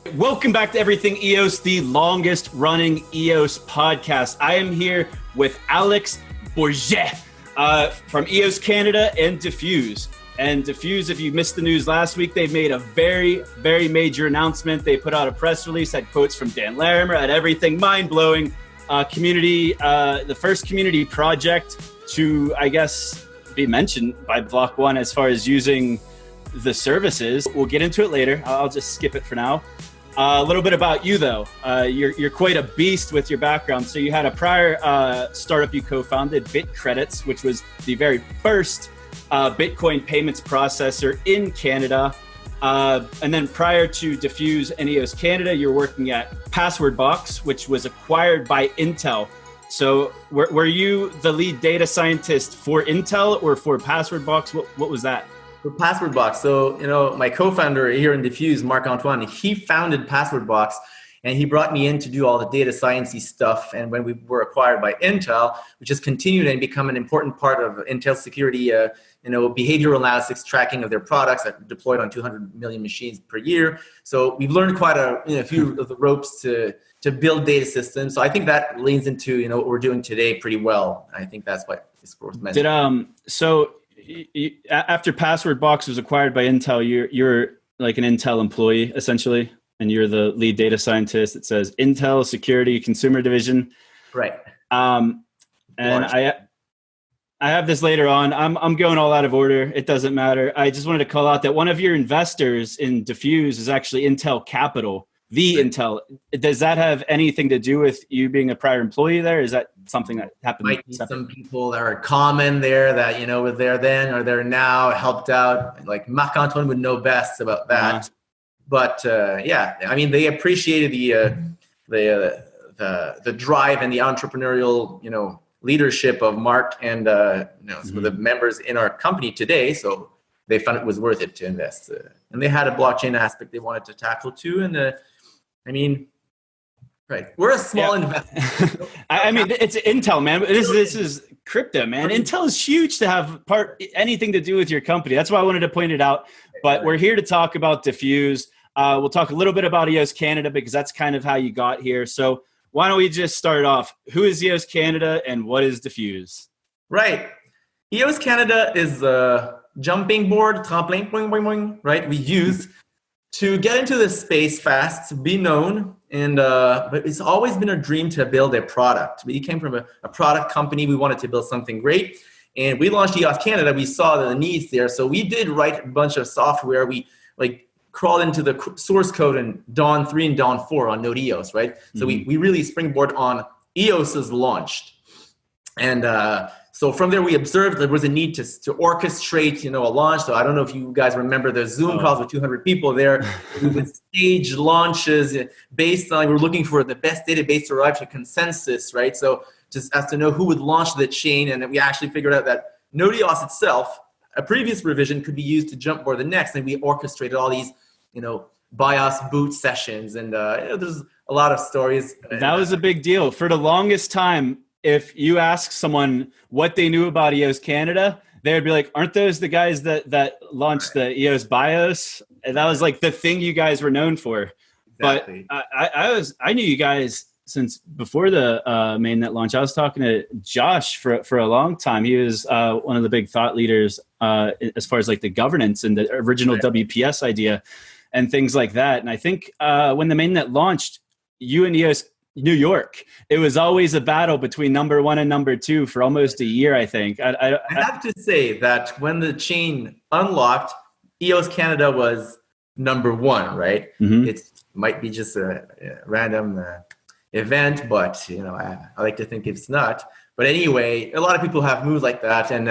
Welcome back to Everything EOS, the longest running EOS podcast. I am here with Alex Bourget from EOS Canada and dfuse. And dfuse, if you missed the news last week, they've made a very, very major announcement. They put out a press release, had quotes from Dan Larimer, had everything mind-blowing. Community, the first community project to, I guess, be mentioned by Block.one as far as using the services. We'll get into it later. I'll just skip it for now. A little bit about you, though. You're quite a beast with your background. So you had a prior startup you co-founded, BitCredits, which was the very first Bitcoin payments processor in Canada. And then prior to dfuse and EOS Canada, you're working at PasswordBox, which was acquired by Intel. So were you the lead data scientist for Intel or for PasswordBox? What was that? For PasswordBox. So, my co-founder here in dfuse, Marc-Antoine, he founded PasswordBox, and he brought me in to do all the data science-y stuff. And when we were acquired by Intel, which has continued and become an important part of Intel's security, behavioral analysis tracking of their products that are deployed on 200 million machines per year. So we've learned quite a few of the ropes to build data systems. So I think that leans into what we're doing today pretty well. I think that's what is worth mentioning. After PasswordBox was acquired by Intel, you're like an Intel employee essentially, and you're the lead data scientist. It says Intel Security Consumer Division, right? And I have this later on. I'm going all out of order. It doesn't matter. I just wanted to call out that one of your investors in dfuse is actually Intel Capital. Intel. Does that have anything to do with you being a prior employee there? Is that something that happened? Might be some people that are common there that, were there then or there now, helped out. Like Marc-Antoine would know best about that. Uh-huh. But they appreciated the drive and the entrepreneurial, leadership of Mark and some of the members in our company today. So they found it was worth it to invest. And they had a blockchain aspect they wanted to tackle too. And right. We're a small investor. It's Intel, man. This is crypto, man. Intel is huge to have anything to do with your company. That's why I wanted to point it out. But we're here to talk about dfuse. We'll talk a little bit about EOS Canada because that's kind of how you got here. So why don't we just start off? Who is EOS Canada and what is dfuse? Right. EOS Canada is a jumping board, trampoline, boing, boing, boing, right? We use to get into this space fast, to be known, and but it's always been a dream to build a product. We came from a product company. We wanted to build something great, and we launched EOS Canada. We saw the needs there, so we did write a bunch of software. We crawled into the source code in Dawn 3 and Dawn 4 on Node EOS, right? So we really springboard on EOS's launched, and so from there, we observed there was a need to orchestrate, a launch. So I don't know if you guys remember the Zoom calls with 200 people there. We would stage launches based on, we were looking for the best database to arrive to consensus, right? So just as to know who would launch the chain. And then we actually figured out that Node EOS itself, a previous revision could be used to jump board the next. And we orchestrated all these, BIOS boot sessions. And there's a lot of stories. That was a big deal. For the longest time, if you ask someone what they knew about EOS Canada, they would be like, aren't those the guys that launched the EOS BIOS? And that was like the thing you guys were known for. Exactly. But I knew you guys since before the mainnet launch. I was talking to Josh for a long time. He was one of the big thought leaders as far as like the governance and the original WPS idea and things like that. And I think when the mainnet launched, you and EOS New York, it was always a battle between number one and number two for almost a year, I think. I have to say that when the chain unlocked, EOS Canada was number one, right? Mm-hmm. It might be just a random event, but I like to think it's not. But anyway, a lot of people have moved like that, and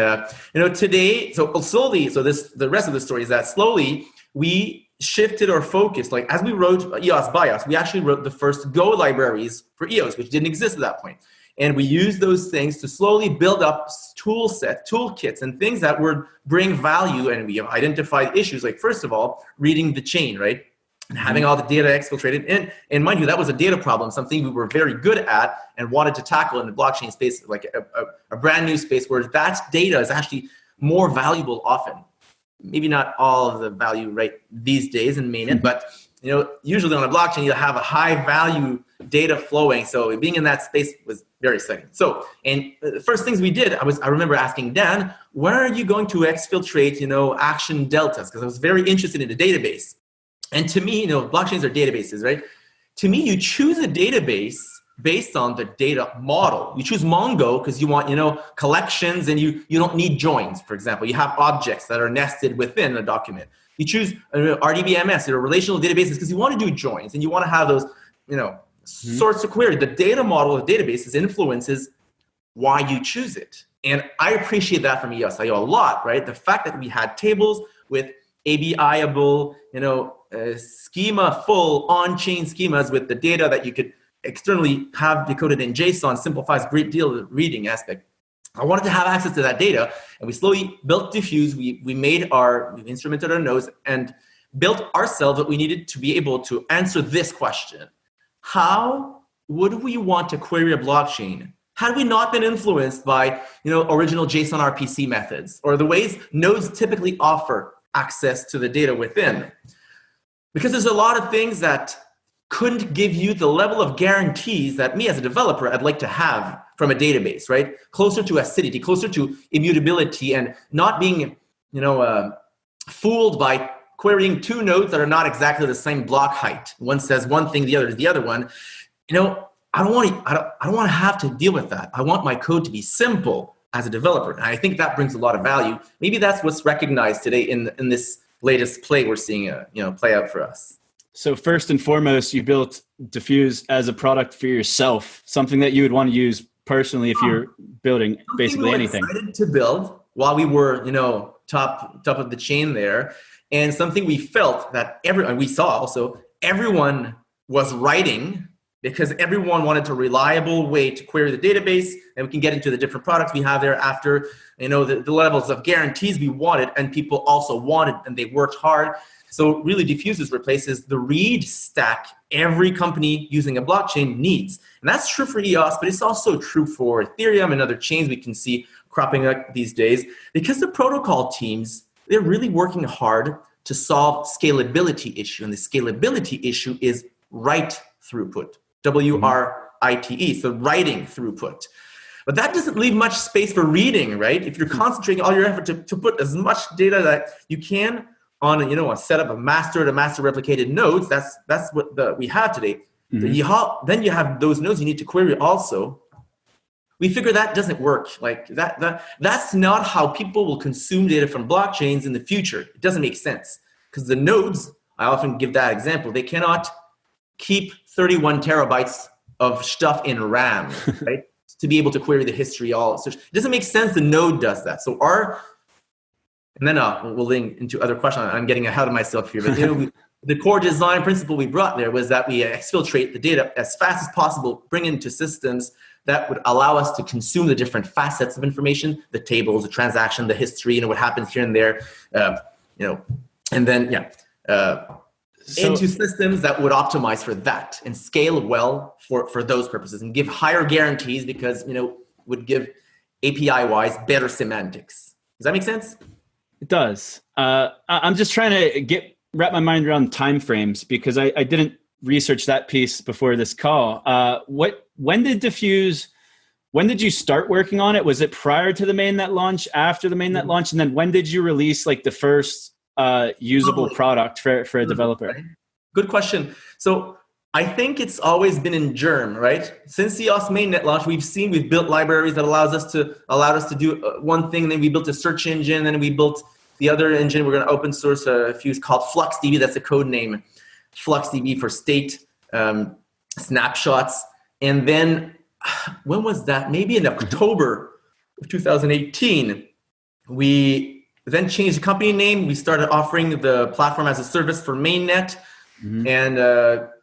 today, the rest of the story is that slowly we shifted our focus. Like as we wrote EOS BIOS, we actually wrote the first Go libraries for EOS, which didn't exist at that point. And we used those things to slowly build up toolkits, and things that would bring value. And we have identified issues like, first of all, reading the chain, right? And having all the data exfiltrated. And mind you, that was a data problem, something we were very good at and wanted to tackle in the blockchain space, like a brand new space where that data is actually more valuable often. maybe not all of the value right these days in mainnet, but usually on a blockchain, you have a high value data flowing. So being in that space was very exciting. So, and the first things we did, I remember asking Dan, where are you going to exfiltrate, action deltas? Because I was very interested in the database. And to me, blockchains are databases, right? To me, you choose a database based on the data model. You choose Mongo because you want, collections, and you don't need joins, for example. You have objects that are nested within a document. You choose RDBMS, relational databases, because you want to do joins and you want to have those, sorts of query. The data model of the databases influences why you choose it. And I appreciate that from EOS.io a lot, right? The fact that we had tables with ABI-able, schema full on-chain schemas with the data that you could externally have decoded in JSON simplifies a great deal of the reading aspect. I wanted to have access to that data, and we slowly built Diffuse. We instrumented our nodes and built ourselves what we needed to be able to answer this question. How would we want to query a blockchain had we not been influenced by original JSON RPC methods or the ways nodes typically offer access to the data within? Because there's a lot of things that couldn't give you the level of guarantees that me as a developer I'd like to have from a database, right? Closer to acidity, closer to immutability, and not being, fooled by querying two nodes that are not exactly the same block height. One says one thing, the other is the other one. I don't want to have to deal with that. I want my code to be simple as a developer, and I think that brings a lot of value. Maybe that's what's recognized today in this latest play we're seeing, play out for us. So first and foremost, you built Diffuse as a product for yourself, something that you would want to use personally if you're building basically anything. Excited to build while we were, top of the chain there, and something we felt that we saw also everyone was writing because everyone wanted a reliable way to query the database, and we can get into the different products we have there after, the levels of guarantees we wanted, and people also wanted, and they worked hard. So really Diffuses replaces the read stack every company using a blockchain needs. And that's true for EOS, but it's also true for Ethereum and other chains we can see cropping up these days, because the protocol teams, they're really working hard to solve scalability issue. And the scalability issue is write throughput, WRITE, so writing throughput. But that doesn't leave much space for reading, right? If you're concentrating all your effort to put as much data that you can on a setup of master to master replicated nodes, that's what we have today. Mm-hmm. Then you have those nodes you need to query also. We figure that doesn't work. Like that's not how people will consume data from blockchains in the future. It doesn't make sense because the nodes, I often give that example, they cannot keep 31 terabytes of stuff in RAM, right? To be able to query the history all. So it doesn't make sense the node does that. So and then we'll link into other questions. I'm getting ahead of myself here, but the core design principle we brought there was that we exfiltrate the data as fast as possible, bring it into systems that would allow us to consume the different facets of information, the tables, the transaction, the history, what happens here and there, and then into systems that would optimize for that and scale well for those purposes and give higher guarantees because would give API-wise better semantics. Does that make sense? It does. I'm just trying to wrap my mind around timeframes because I didn't research that piece before this call. When did you start working on it? Was it prior to the mainnet launch, after the mainnet launch? And then when did you release like the first usable product for a developer? Good question. So I think it's always been in germ, right? Since the EOS mainnet launch, we've built libraries that allowed us to do one thing, and then we built a search engine, and then we built the other engine. We're going to open source a fuse called FluxDB. That's the code name, FluxDB for state snapshots. And then when was that? Maybe in October of 2018, we then changed the company name. We started offering the platform as a service for mainnet. Mm-hmm.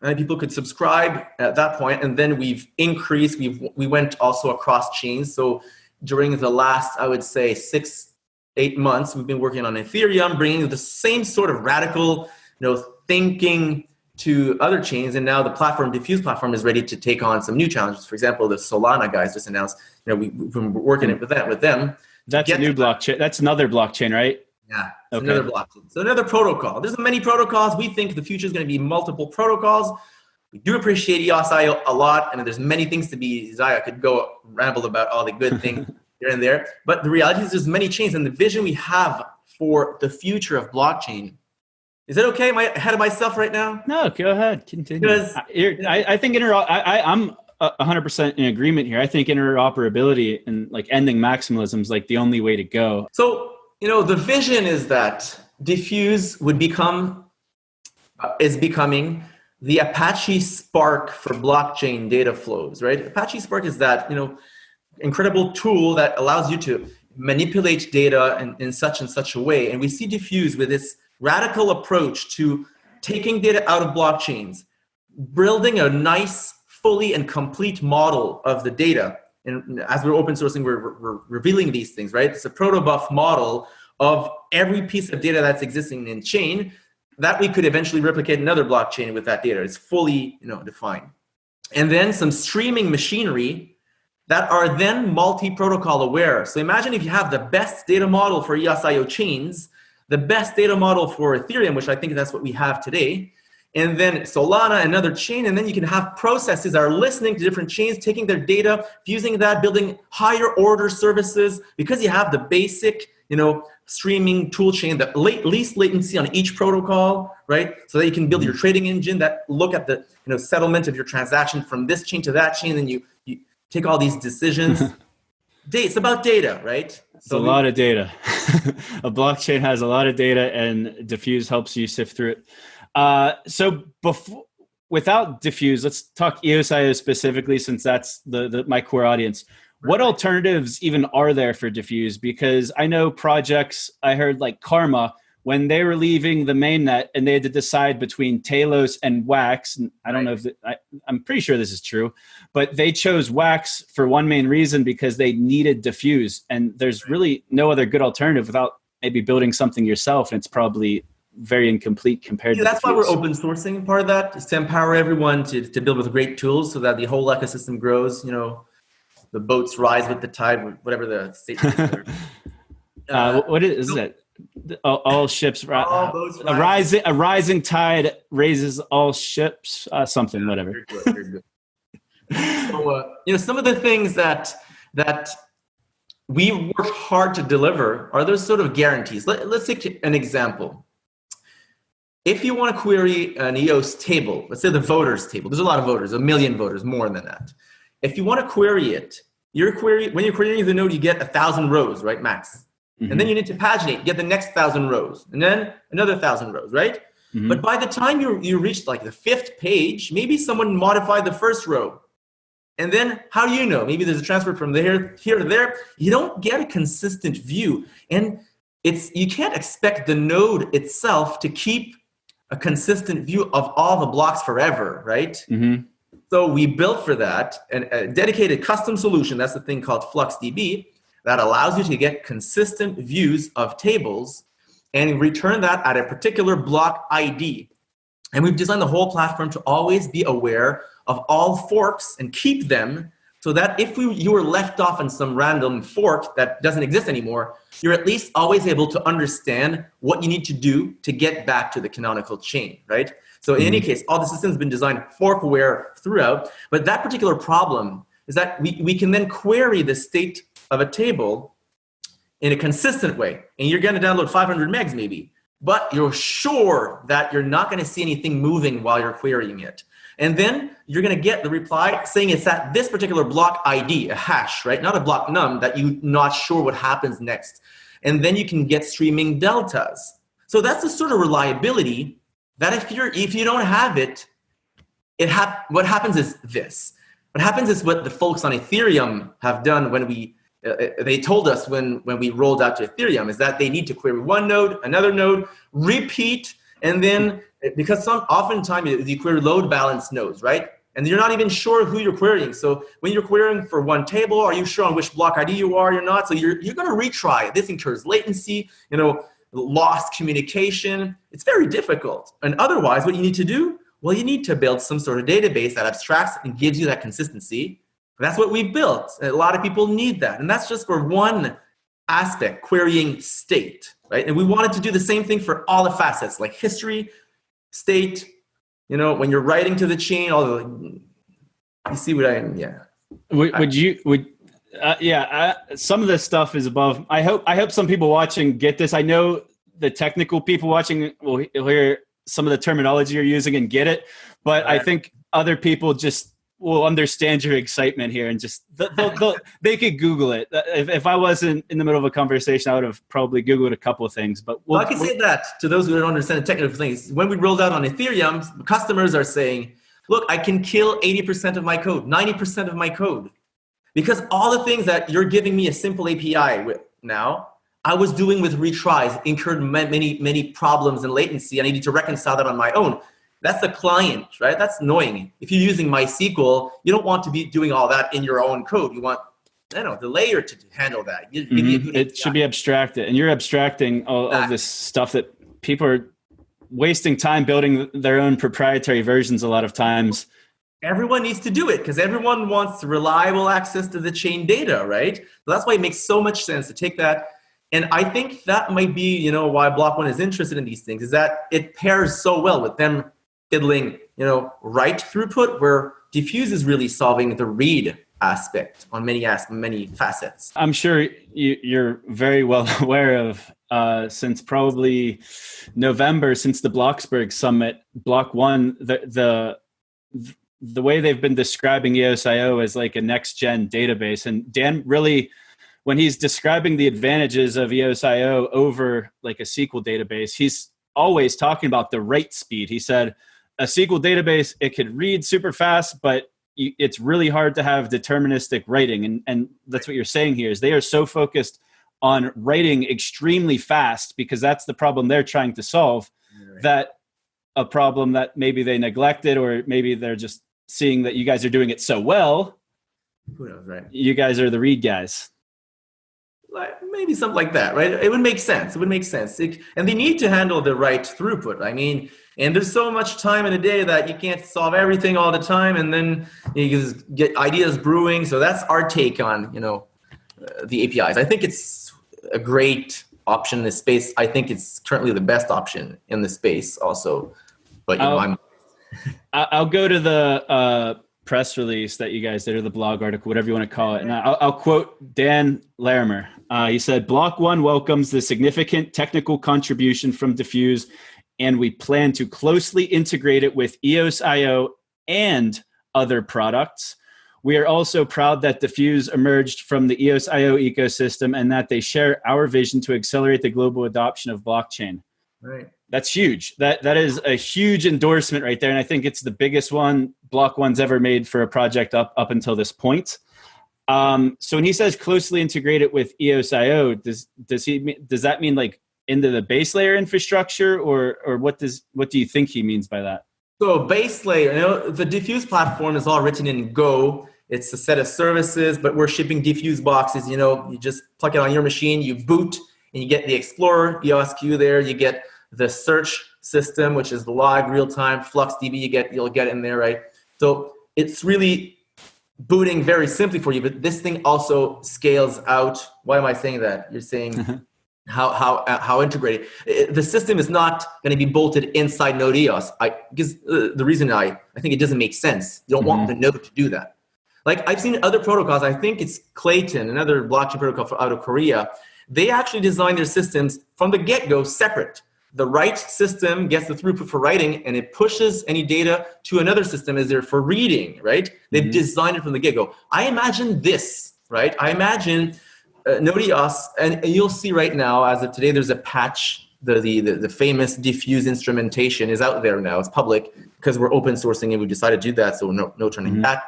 And people could subscribe at that point, and then we've increased. We went also across chains. So during the last, I would say 6-8 months, we've been working on Ethereum, bringing the same sort of radical, thinking to other chains. And now the platform, Diffuse platform, is ready to take on some new challenges. For example, the Solana guys just announced. We've been working with them. That's a new blockchain. That's another blockchain, right? Yeah, it's Okay. another blockchain. So another protocol. There's many protocols. We think the future is going to be multiple protocols. We do appreciate EOSIO a lot, and there's many things to be. I could go ramble about all the good things here and there, but the reality is there's many chains, and the vision we have for the future of blockchain. Is that okay? Am I ahead of myself right now? No, go ahead. Continue. Because I think I'm 100% in agreement here. I think interoperability and like ending maximalism is like the only way to go. So, the vision is that Diffuse is becoming the Apache Spark for blockchain data flows, right? Apache Spark is that, incredible tool that allows you to manipulate data in such and such a way. And we see Diffuse with this radical approach to taking data out of blockchains, building a nice, fully and complete model of the data. And as we're open sourcing, we're revealing these things, right? It's a protobuf model of every piece of data that's existing in chain that we could eventually replicate another blockchain with that data. It's fully, defined. And then some streaming machinery that are then multi-protocol aware. So imagine if you have the best data model for EOSIO chains, the best data model for Ethereum, which I think that's what we have today, and then Solana, another chain, and then you can have processes that are listening to different chains, taking their data, fusing that, building higher order services, because you have the basic, streaming tool chain, the least latency on each protocol, right? So that you can build your trading engine that look at the settlement of your transaction from this chain to that chain, and you take all these decisions. It's about data, right? It's a lot of data. A blockchain has a lot of data, and Diffuse helps you sift through it. So without Diffuse, let's talk EOSIO specifically, since that's my core audience. What alternatives even are there for Diffuse? Because I know projects, I heard like Karma, when they were leaving the mainnet and they had to decide between Talos and Wax, and I don't know if I'm pretty sure this is true, but they chose Wax for one main reason, because they needed Diffuse, and there's really no other good alternative without maybe building something yourself, and it's probably very incomplete compared to that's Diffuse. why we're open sourcing. Part of that is to empower everyone to build with great tools so that the whole ecosystem grows. The boats rise with the tide, whatever the statement is. What is it? All ships all boats rise. a rising tide raises all ships. Something, whatever. You're good. So, some of the things that we work hard to deliver are those sort of guarantees. Let's take an example. If you want to query an EOS table, let's say the voters table, there's a lot of voters, 1 million voters, more than that. If you want to query it, when you're querying the node, you get 1,000 rows, right, max. Mm-hmm. And then you need to paginate, get the next 1,000 rows, and then another 1,000 rows, right? Mm-hmm. But by the time you reach like the 5th page, maybe someone modified the first row. And then how do you know? Maybe there's a transfer from here to there. You don't get a consistent view. And you can't expect the node itself to keep a consistent view of all the blocks forever, right? Mm-hmm. So we built for that a dedicated custom solution. That's the thing called FluxDB that allows you to get consistent views of tables and return that at a particular block ID. And we've designed the whole platform to always be aware of all forks and keep them, so that if you were left off in some random fork that doesn't exist anymore, you're at least always able to understand what you need to do to get back to the canonical chain, right? So in any case, all the system's been designed fork-aware throughout, but that particular problem is that we can then query the state of a table in a consistent way. And you're going to download 500 megs maybe, but you're sure that you're not going to see anything moving while you're querying it. And then you're going to get the reply saying it's at this particular block ID, a hash, right? Not a block num that you're not sure what happens next. And then you can get streaming deltas. So that's the sort of reliability that if you don't have it, what happens is this. What happens is what the folks on Ethereum have done when they told us when we rolled out to Ethereum, is that they need to query one node, another node, repeat, and then because oftentimes you query load balance nodes, right? And you're not even sure who you're querying. So when you're querying for one table, are you sure on which block ID you are? You're not. So you're going to retry. This incurs latency, lost communication. It's very difficult. And otherwise, what you need to do, well, you need to build some sort of database that abstracts and gives you that consistency. That's what we've built. A lot of people need that. And that's just for one aspect, querying state, right? And we wanted to do the same thing for all the facets, like history, state, when you're writing to the chain, you see what some of this stuff is above. I hope some people watching get this. I know the technical people watching will hear some of the terminology you're using and get it, but I think other people just will understand your excitement here and just they could Google it. If I wasn't in the middle of a conversation, I would have probably Googled a couple of things. But I can say that to those who don't understand the technical things. When we rolled out on Ethereum, customers are saying, "Look, I can kill 80% of my code, 90% of my code, because all the things that you're giving me a simple API with now, I was doing with retries, incurred many problems and latency. I needed to reconcile that on my own." That's the client, right? That's annoying. If you're using MySQL, you don't want to be doing all that in your own code. You want, the layer to handle that. It should be abstracted. And you're abstracting all this stuff that people are wasting time building their own proprietary versions a lot of times. Everyone needs to do it because everyone wants reliable access to the chain data, right? So that's why it makes so much sense to take that. And I think that might be, why Block.one is interested in these things, is that it pairs so well with them fiddling, write throughput, where diffuse is really solving the read aspect on many facets. I'm sure you're very well aware of, since probably November, since the Bloxburg Summit, Block.one, the way they've been describing EOS.io as like a next-gen database. And Dan really, when he's describing the advantages of EOS.io over like a SQL database, he's always talking about the write speed. He said, a SQL database, it could read super fast, but it's really hard to have deterministic writing. And that's what you're saying here, is they are so focused on writing extremely fast because that's the problem they're trying to solve, that a problem that maybe they neglected, or maybe they're just seeing that you guys are doing it so well. Who knows, right? You guys are the read guys. Maybe something like that, right? It would make sense. And they need to handle the right throughput. And there's so much time in a day that you can't solve everything all the time, and then you just get ideas brewing. So that's our take on, the APIs. I think it's a great option in this space. I think it's currently the best option in the space also. But I'll go to the press release that you guys did, or the blog article, whatever you want to call it. And I'll quote Dan Larimer. He said, "Block.one welcomes the significant technical contribution from Diffuse, and we plan to closely integrate it with EOS.io and other products. We are also proud that Diffuse emerged from the EOS.io ecosystem and that they share our vision to accelerate the global adoption of blockchain." Right. That's huge. That is a huge endorsement right there. And I think it's the biggest one Block.one's ever made for a project up until this point. So when he says closely integrated with EOS.io, does that mean like into the base layer infrastructure, or what do you think he means by that? So base layer, the Diffuse platform is all written in Go. It's a set of services, but we're shipping Diffuse boxes. You just plug it on your machine, you boot, and you get the Explorer, EOSQ there. You get the search system, which is the live real-time FluxDB. You'll get in there, right? So it's really booting very simply for you, but this thing also scales out. Why am I saying that? You're saying how integrated. The system is not going to be bolted inside NodeEOS. Because the reason I think it doesn't make sense. You don't want the node to do that. Like I've seen other protocols. I think it's Clayton, another blockchain protocol out of Korea. They actually design their systems from the get-go separate. The write system gets the throughput for writing, and it pushes any data to another system as there for reading, right? They've designed it from the get-go. I imagine this, right? I imagine NodeEOS, and you'll see right now, as of today, there's a patch. The famous diffuse instrumentation is out there now. It's public because we're open sourcing and we decided to do that, so no turning back.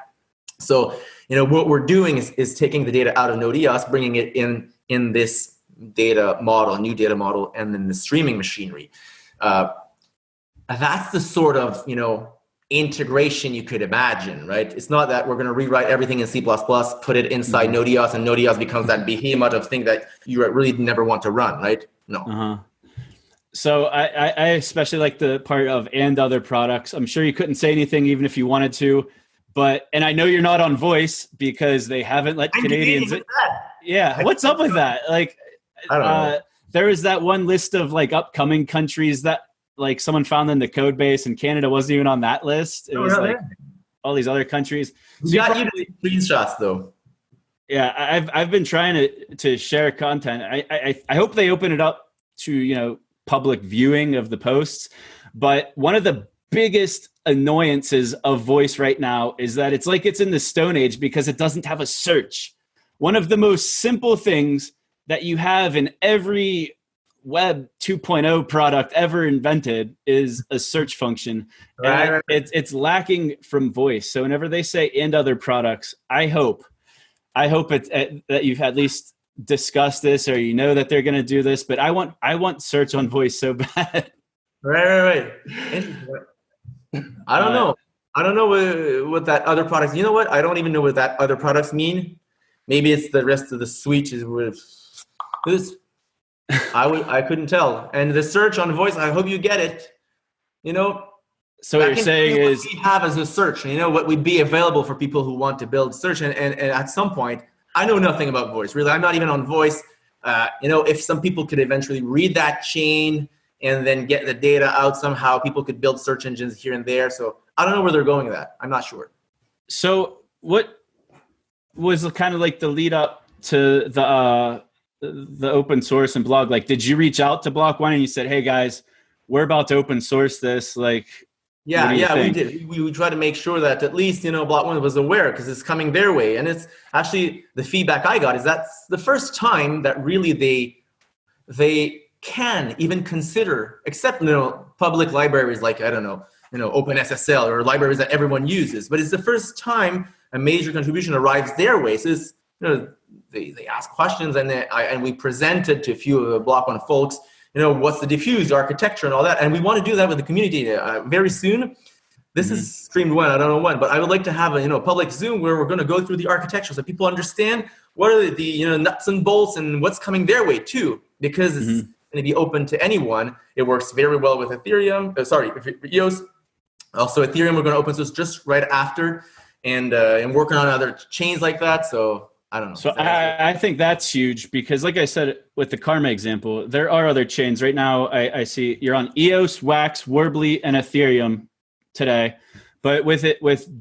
So, what we're doing is taking the data out of NodeEOS, bringing it in this data model, new data model, and then the streaming machinery. That's the sort of, integration you could imagine, right? It's not that we're going to rewrite everything in C++, put it inside NodeEOS, and NodeEOS becomes that behemoth of thing that you really never want to run, right? No. So I especially like the part of and other products. I'm sure you couldn't say anything even if you wanted to, and I know you're not on Voice because they haven't let Canadians. Yeah, what's up with that? Like, I don't know. There was that one list of like upcoming countries that like someone found in the code base, and Canada wasn't even on that list. It was really? like all these other countries. We got you to screenshots though. Yeah, I've been trying to share content. I hope they open it up to public viewing of the posts. But one of the biggest annoyances of voice right now is that it's like it's in the Stone Age because it doesn't have a search. One of the most simple things that you have in every Web 2.0 product ever invented is a search function. And it's lacking from voice. So whenever they say "and other products," I hope it's that you've at least discussed this, or that they're going to do this. But I want search on voice so bad. Right. I don't know. I don't know what that other products. You know what? I don't even know what that other products mean. Maybe it's the rest of the suite is with this. I couldn't tell. And the search on voice, I hope you get it. So what you're saying is we have as a search. What would be available for people who want to build search. And at some point, I know nothing about voice. Really, I'm not even on voice. If some people could eventually read that chain and then get the data out somehow, people could build search engines here and there. So I don't know where they're going with that. I'm not sure. So what was kind of like the lead up to the open source and blog? Like, did you reach out to Block.one and you said, "Hey guys, we're about to open source this"? Like, yeah, we did. We try to make sure that at least Block.one was aware because it's coming their way. And it's actually the feedback I got is that's the first time that really they can even consider, except public libraries like OpenSSL or libraries that everyone uses. But it's the first time a major contribution arrives their way. So it's, they ask questions and we presented to a few of the Block.one folks, what's the diffuse architecture and all that. And we want to do that with the community very soon. This is streamed when, I don't know when, but I would like to have a public Zoom where we're going to go through the architecture so people understand what are the nuts and bolts and what's coming their way too, because it's going to be open to anyone. It works very well with Ethereum. EOS. Also Ethereum, we're going to open source just right after, and working on other chains like that. So I don't know. So I think that's huge because, like I said, with the Karma example, there are other chains right now. I see you're on EOS, Wax, Worbly, and Ethereum today, but with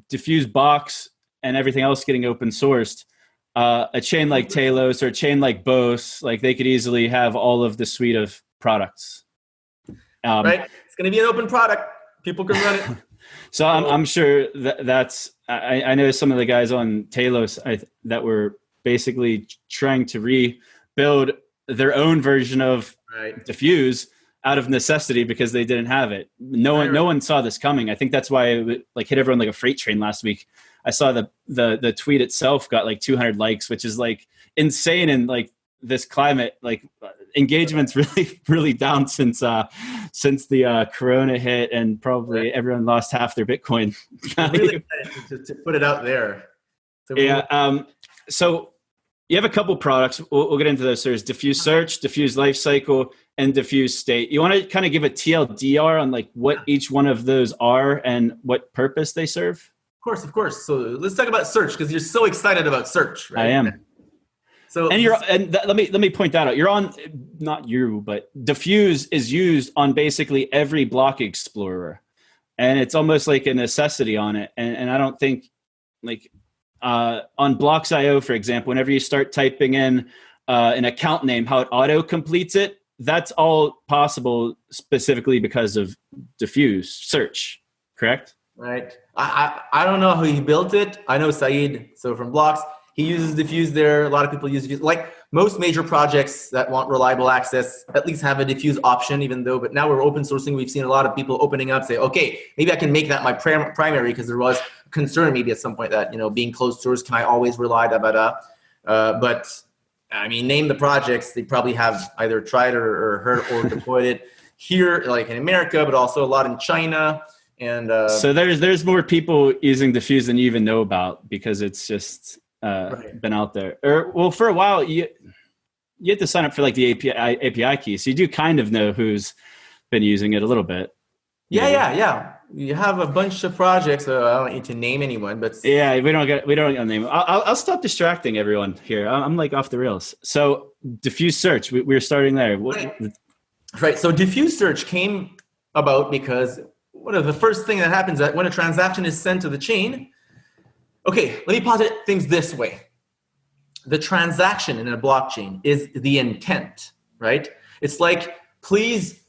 Diffuse Box and everything else getting open sourced, a chain like Talos or a chain like Bose, like they could easily have all of the suite of products. Right, it's going to be an open product. People can run it. So I'm sure that's. I know some of the guys on Talos that were basically trying to rebuild their own version of Diffuse out of necessity because they didn't have it. No one saw this coming. I think that's why it hit everyone like a freight train last week. I saw the tweet itself got like 200 likes, which is like insane in like this climate. Like engagement's really down since the Corona hit, and probably everyone lost half their Bitcoin. Really excited to put it out there. So you have a couple products. We'll get into those. There's Diffuse Search, Diffuse Lifecycle, and Diffuse State. You want to kind of give a TLDR on like what each one of those are and what purpose they serve? Of course. So let's talk about search because you're so excited about search, right? I am. So let me point that out. You're on, not you, but Diffuse is used on basically every block explorer, and it's almost like a necessity on it. And I don't think like on Blocks.io, for example, whenever you start typing in an account name, how it auto completes it, that's all possible specifically because of Diffuse Search, correct? Right. I don't know how he built it. I know Saeed, so from Blocks, he uses Diffuse there. A lot of people use Diffuse. Like most major projects that want reliable access at least have a Diffuse option, but now we're open sourcing. We've seen a lot of people opening up, say, okay, maybe I can make that my primary because there was concern maybe at some point that, being closed source, can I always rely but I mean, name the projects. They probably have either tried or heard or deployed it here, like in America, but also a lot in China. And so there's more people using Diffuse than you even know about because it's just been out there. Or for a while you had to sign up for like the API key, so you do kind of know who's been using it a little bit. Yeah. You have a bunch of projects. I don't need to name anyone, but yeah, we don't get name. I'll stop distracting everyone here. I'm like off the rails. So diffuse search, we're starting there. Right. So diffuse search came about because one of the first thing that happens that when a transaction is sent to the chain. Okay, let me posit things this way. The transaction in a blockchain is the intent, right? It's like, please,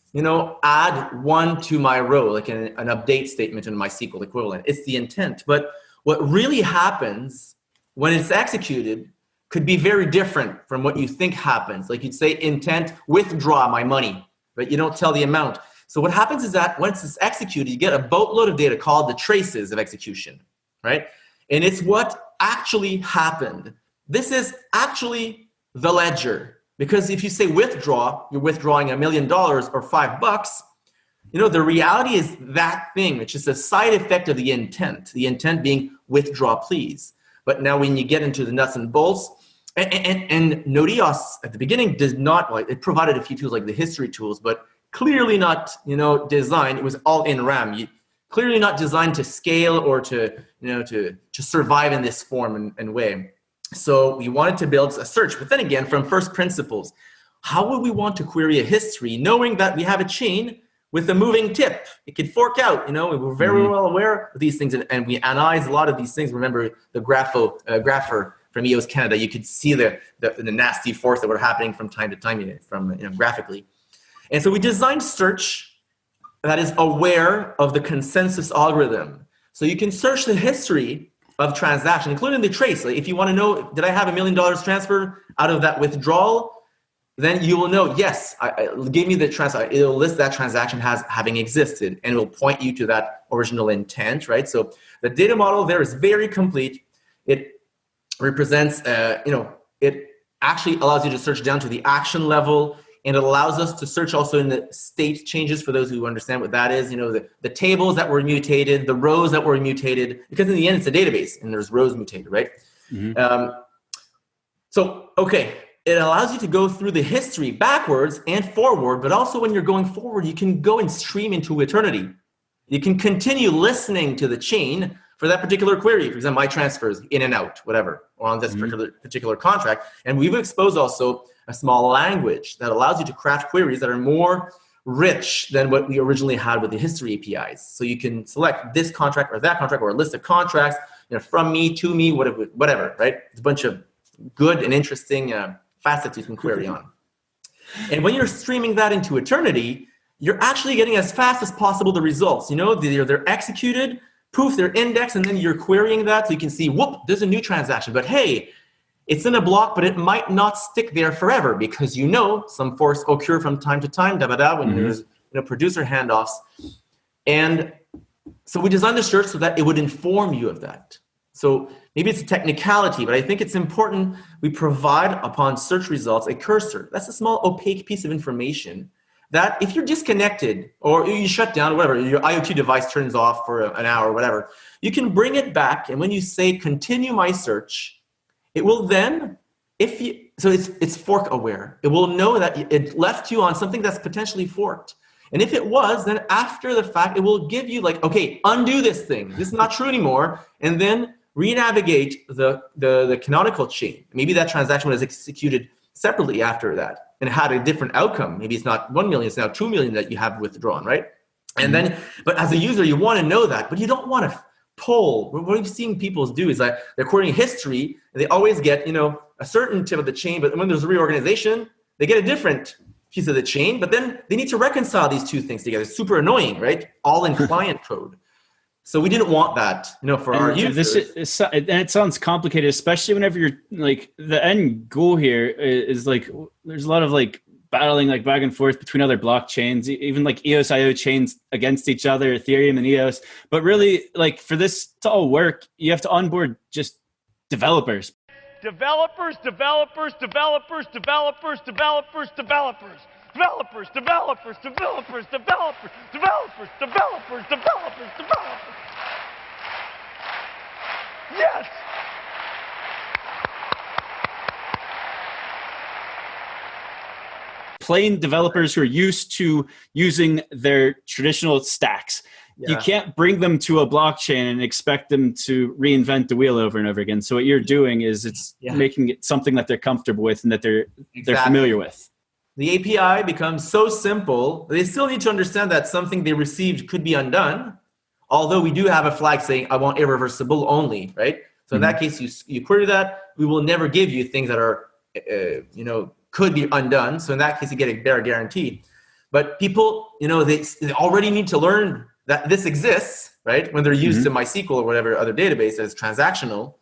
add 1 to my row, like an update statement in MySQL equivalent. It's the intent. But what really happens when it's executed could be very different from what you think happens. Like you'd say intent, withdraw my money, but you don't tell the amount. So what happens is that once it's executed, you get a boatload of data called the traces of execution, right? And it's what actually happened. This is actually the ledger. Because if you say withdraw, you're withdrawing $1 million or $5. The reality is that thing, which is a side effect of the intent being withdraw, please. But now when you get into the nuts and bolts, and Node.js at the beginning did not, it provided a few tools like the history tools, but clearly not, designed. It was all in RAM. Clearly not designed to scale or to survive in this form and way. So we wanted to build a search, but then again, from first principles, how would we want to query a history knowing that we have a chain with a moving tip? It could fork out, we were very well aware of these things, and we analyzed a lot of these things. Remember the grapher from EOS Canada, you could see the nasty forks that were happening from time to time from graphically. And so we designed search that is aware of the consensus algorithm. So you can search the history of transaction, including the trace. Like if you want to know, did I have $1 million transferred out of that withdrawal? Then you will know, yes, give me the transaction. It'll list that transaction as having existed, and it will point you to that original intent, right? So the data model there is very complete. It represents, it actually allows you to search down to the action level, and it allows us to search also in the state changes for those who understand what that is. The tables that were mutated, the rows that were mutated, because in the end it's a database and there's rows mutated, right? Mm-hmm. It allows you to go through the history backwards and forward, but also when you're going forward, you can go and stream into eternity. You can continue listening to the chain for that particular query. For example, my transfers in and out, whatever, or on this particular contract. And we've exposed also a small language that allows you to craft queries that are more rich than what we originally had with the history APIs. So you can select this contract or that contract or a list of contracts, from me, to me, whatever, right? It's a bunch of good and interesting facets you can query on. And when you're streaming that into eternity, you're actually getting as fast as possible the results. They're executed, poof, they're indexed, and then you're querying that so you can see, whoop, there's a new transaction. But hey, it's in a block, but it might not stick there forever because some forks occur from time to time, when there's producer handoffs. And so we designed the search so that it would inform you of that. So maybe it's a technicality, but I think it's important we provide upon search results a cursor. That's a small opaque piece of information that if you're disconnected or you shut down, whatever, your IoT device turns off for an hour or whatever, you can bring it back. And when you say continue my search, it will then, it's fork aware. It will know that it left you on something that's potentially forked. And if it was, then after the fact, it will give you okay, undo this thing. This is not true anymore. And then re-navigate the canonical chain. Maybe that transaction was executed separately after that and had a different outcome. Maybe it's not 1 million, it's now 2 million that you have withdrawn, right? And then, but as a user, you want to know that, but you don't want to pull. What we've seen people do is that they're querying history, and they always get, a certain tip of the chain, but when there's a reorganization, they get a different piece of the chain, but then they need to reconcile these two things together. It's super annoying, right? All in client code. So we didn't want that, for our users. And it sounds complicated, especially whenever you're the end goal here is there's a lot of battling back and forth between other blockchains, even EOS IO chains against each other, Ethereum and EOS. But really, for this to all work, you have to onboard just developers. Developers. Yes! Plain developers who are used to using their traditional stacks. you can't bring them to a blockchain and expect them to reinvent the wheel over and over again. So what you're doing is it's making it something that they're comfortable with and that they're familiar with. The API becomes so simple. They still need to understand that something they received could be undone. Although we do have a flag saying, I want irreversible only, right? So in that case, you query that. We will never give you things that are, could be undone. So in that case, you get a better guarantee. But people, they already need to learn that this exists, right? When they're used to MySQL or whatever other database as transactional.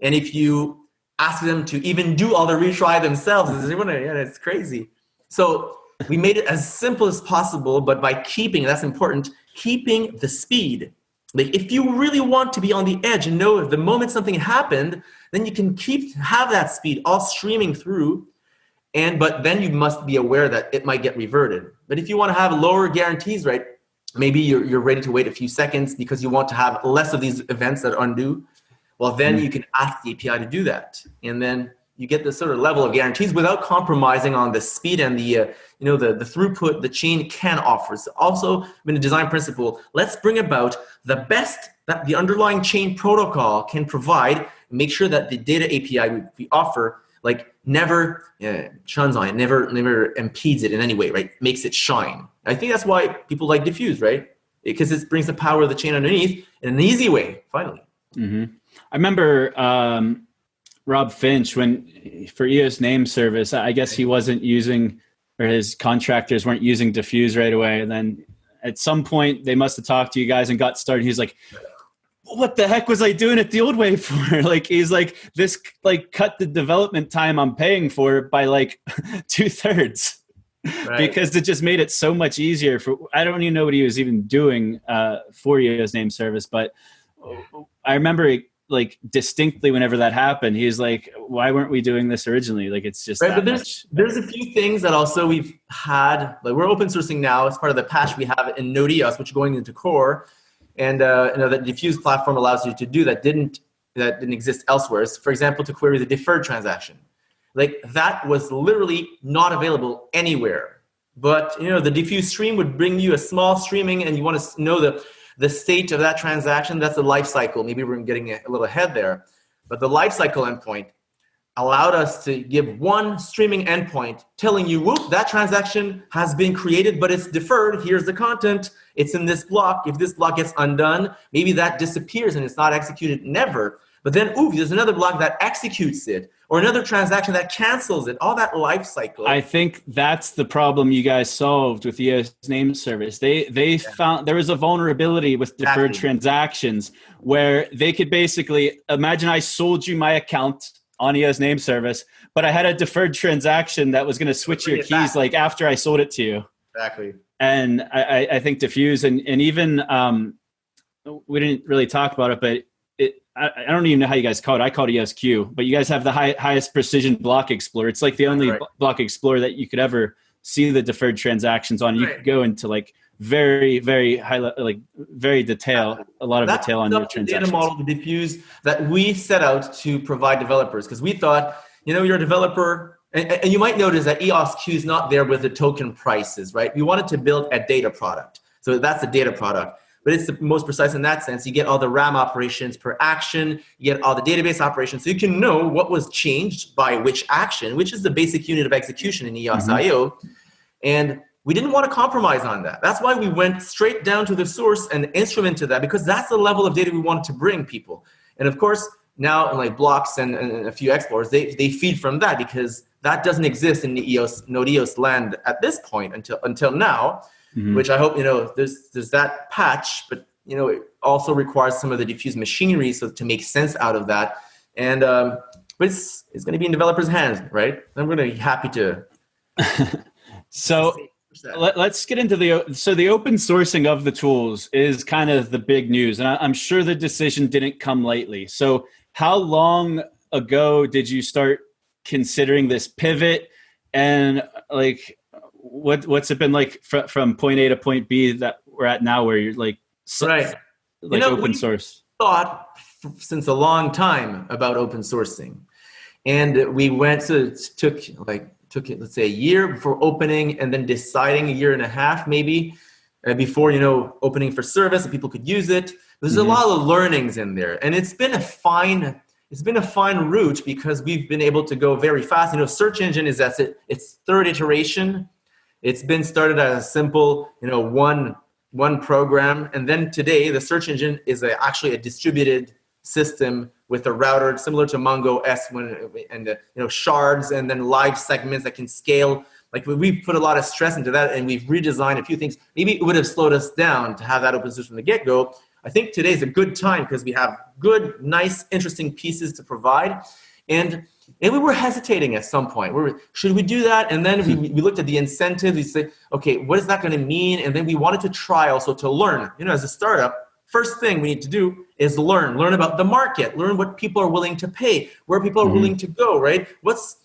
And if you ask them to even do all the retry themselves, it's crazy. So we made it as simple as possible, but by keeping, that's important, keeping the speed. Like if you really want to be on the edge and know if the moment something happened, then you can have that speed all streaming through. But then you must be aware that it might get reverted. But if you want to have lower guarantees, right? Maybe you're ready to wait a few seconds because you want to have less of these events that undo. Well, then you can ask the API to do that. And then you get this sort of level of guarantees without compromising on the speed and the throughput the chain can offer. So also in the design principle, let's bring about the best that the underlying chain protocol can provide, make sure that the data API we offer never shuns on it, never impedes it in any way, right? Makes it shine. I think that's why people like diffuse, right? Because it brings the power of the chain underneath in an easy way, finally. I remember Rob Finch, when for EOS name service, I guess he wasn't using, or his contractors weren't using diffuse right away. And then at some point they must have talked to you guys and got started. He's like, what the heck was I doing it the old way for? He's like, this cut the development time I'm paying for by 2/3. Right. Because it just made it so much easier I don't even know what he was even doing for EOS name service, but I remember distinctly whenever that happened, he's like, why weren't we doing this originally? It's just right. But there's a few things that also we've had, we're open sourcing now as part of the patch we have in Node.js, which is going into core. And the diffuse platform allows you to do that didn't exist elsewhere. For example, to query the deferred transaction. That was literally not available anywhere. But the diffuse stream would bring you a small streaming, and you want to know the state of that transaction. That's the life cycle. Maybe we're getting a little ahead there. But the life cycle endpoint allowed us to give one streaming endpoint telling you, whoop, that transaction has been created, but it's deferred. Here's the content. It's in this block. If this block gets undone, maybe that disappears and it's not executed, never. But then, there's another block that executes it, or another transaction that cancels it, all that life cycle. I think that's the problem you guys solved with EOS name service. They found there was a vulnerability with deferred transactions where they could basically, imagine I sold you my account on EOS name service, but I had a deferred transaction that was going to switch your keys after I sold it to you. Exactly. And I think diffuse and even we didn't really talk about it, but I don't even know how you guys call it. I call it EOSQ, but you guys have the highest precision block explorer. It's the only block explorer that you could ever see the deferred transactions on. You could go into very, very high, very detail, a lot of detail on your transactions. Data model, the diffuse that we set out to provide developers, because we thought, you're a developer, and you might notice that EOSQ is not there with the token prices, right? We wanted to build a data product. So that's a data product. But it's the most precise in that sense. You get all the RAM operations per action. You get all the database operations. So you can know what was changed by which action, which is the basic unit of execution in EOS.io. And we didn't want to compromise on that. That's why we went straight down to the source and instrumented that, because that's the level of data we wanted to bring people. And of course, now in blocks and a few explorers, they feed from that, because that doesn't exist in the Node.js land at this point until now. Which I hope, there's that patch, but, it also requires some of the diffuse machinery to make sense out of that. And, but it's going to be in developers' hands, right? I'm going to be happy to. So let's get into the open sourcing of the tools is kind of the big news. And I'm sure the decision didn't come lightly. So how long ago did you start considering this pivot? And what's it been like from point A to point B that we're at now, where you're open source? Thought since a long time about open sourcing, and we went. So it took let's say a year before opening, and then deciding a year and a half maybe. before, opening for service and people could use it. There's a lot of learnings in there, and it's been a fine route because we've been able to go very fast. Search engine is at its third iteration. It's been started as a simple, one program, and then today the search engine is actually a distributed system with a router similar to Mongo and shards and then live segments that can scale. Like we've put a lot of stress into that, and we've redesigned a few things. Maybe it would have slowed us down to have that open source from the get-go. I think today's a good time because we have good, nice, interesting pieces to provide. And we were hesitating at some point. Should we do that? And then we looked at the incentives. We said, okay, what is that going to mean? And then we wanted to try also to learn. As a startup, first thing we need to do is learn about the market, learn what people are willing to pay, where people are willing to go, right? What's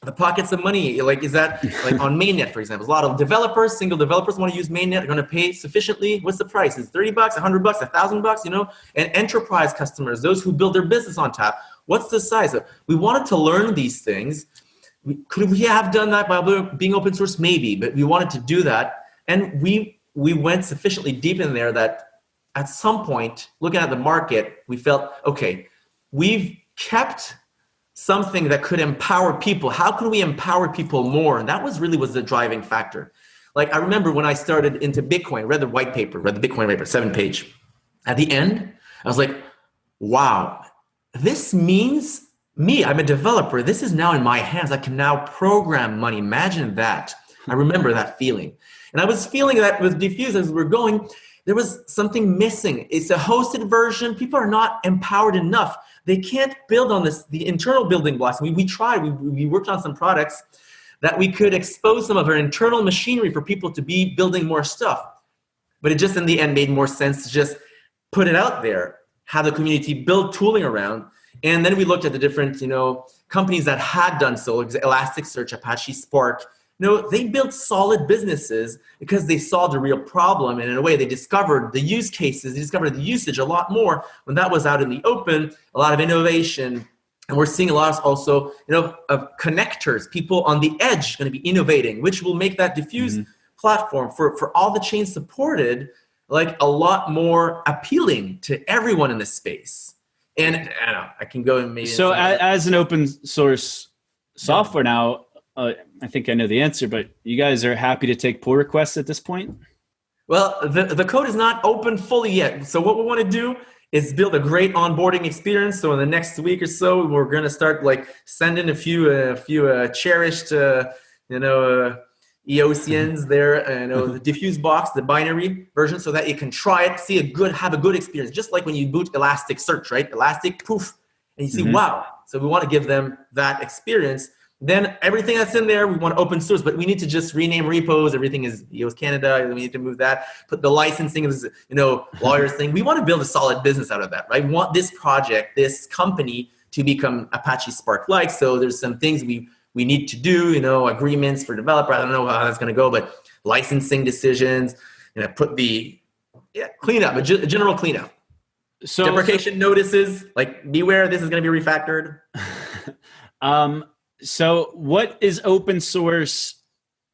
the pockets of money? Like, is that like on mainnet, for example? A lot of developers, single developers want to use mainnet, are going to pay sufficiently. What's the price? Is it $30, $100, $1,000, And enterprise customers, those who build their business on tap, what's the size? We wanted to learn these things. Could we have done that by being open source? Maybe, but we wanted to do that. And we went sufficiently deep in there that at some point, looking at the market, we felt, okay, we've kept something that could empower people. How can we empower people more? And that was the driving factor. Like I remember when I started into Bitcoin, read the white paper, read the Bitcoin paper, 7-page. At the end, I was like, wow, this means me, I'm a developer. This is now in my hands. I can now program money. Imagine that. I remember that feeling. And I was feeling that with dfuse as we're going, there was something missing. It's a hosted version. People are not empowered enough. They can't build on the internal building blocks. We tried, we worked on some products that we could expose some of our internal machinery for people to be building more stuff. But it just in the end made more sense to just put it out there, have the community build tooling around. And then we looked at the different, companies that had done so, Elasticsearch, Apache Spark. They built solid businesses because they solved a real problem. And in a way, they discovered the use cases, they discovered the usage a lot more when that was out in the open, a lot of innovation. And we're seeing a lot also, of connectors, people on the edge going to be innovating, which will make that dfuse platform for all the chains supported, like a lot more appealing to everyone in the space. And I don't know, I can go and maybe. So as an open source software now, I think I know the answer, but you guys are happy to take pull requests at this point? Well, the code is not open fully yet. So what we want to do is build a great onboarding experience. So in the next week or so, we're going to start sending a few cherished, EOCians there, the diffuse box, the binary version, so that you can try it, have a good experience. Just like when you boot Elasticsearch, right? Elastic, poof, and you see, wow. So we want to give them that experience. Then everything that's in there, we want open source, but we need to just rename repos. Everything is EOS Canada. We need to move that. Put the licensing, lawyers thing. We want to build a solid business out of that, right? We want this project, this company to become Apache Spark-like. So there's some things we need to do, agreements for developer. I don't know how that's going to go, but licensing decisions, put the cleanup, a general cleanup. So deprecation notices, beware, this is going to be refactored. So what is open source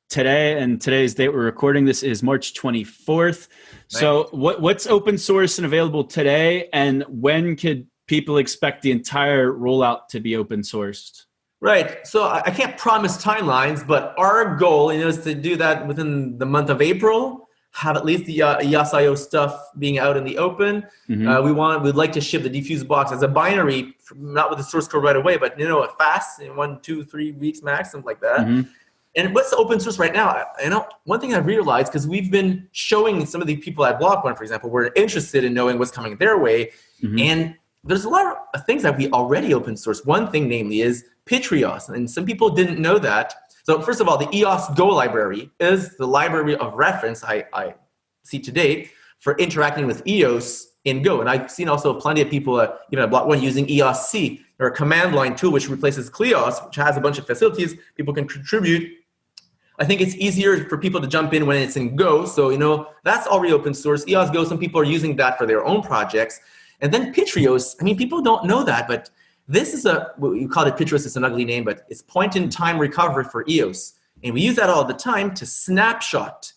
today? And today's date we're recording this is March 24th. Nice. So what's open source and available today? And when could people expect the entire rollout to be open sourced? Right. So I can't promise timelines, but our goal is to do that within the month of April, have at least the EOS.io stuff being out in the open. We'd like to ship the dfuse box as a binary, not with the source code right away, but fast, in 1, 2, 3 weeks max, something like that. And what's open source right now? One thing I've realized, because we've been showing some of the people at Block.one, for example, we're interested in knowing what's coming their way. And there's a lot of things that we already open source. One thing, namely, is Pitreos. And some people didn't know that. So first of all, the EOS Go library is the library of reference I see today for interacting with EOS in Go. And I've seen also plenty of people, even at Block.one, using EOS-C, or a command line tool which replaces Kleos, which has a bunch of facilities people can contribute. I think it's easier for people to jump in when it's in Go. So, that's already open source. EOS Go, some people are using that for their own projects. And then Pitreos, people don't know that, but this is you call it Pitreos, it's an ugly name, but it's point-in-time recovery for EOS. And we use that all the time to snapshot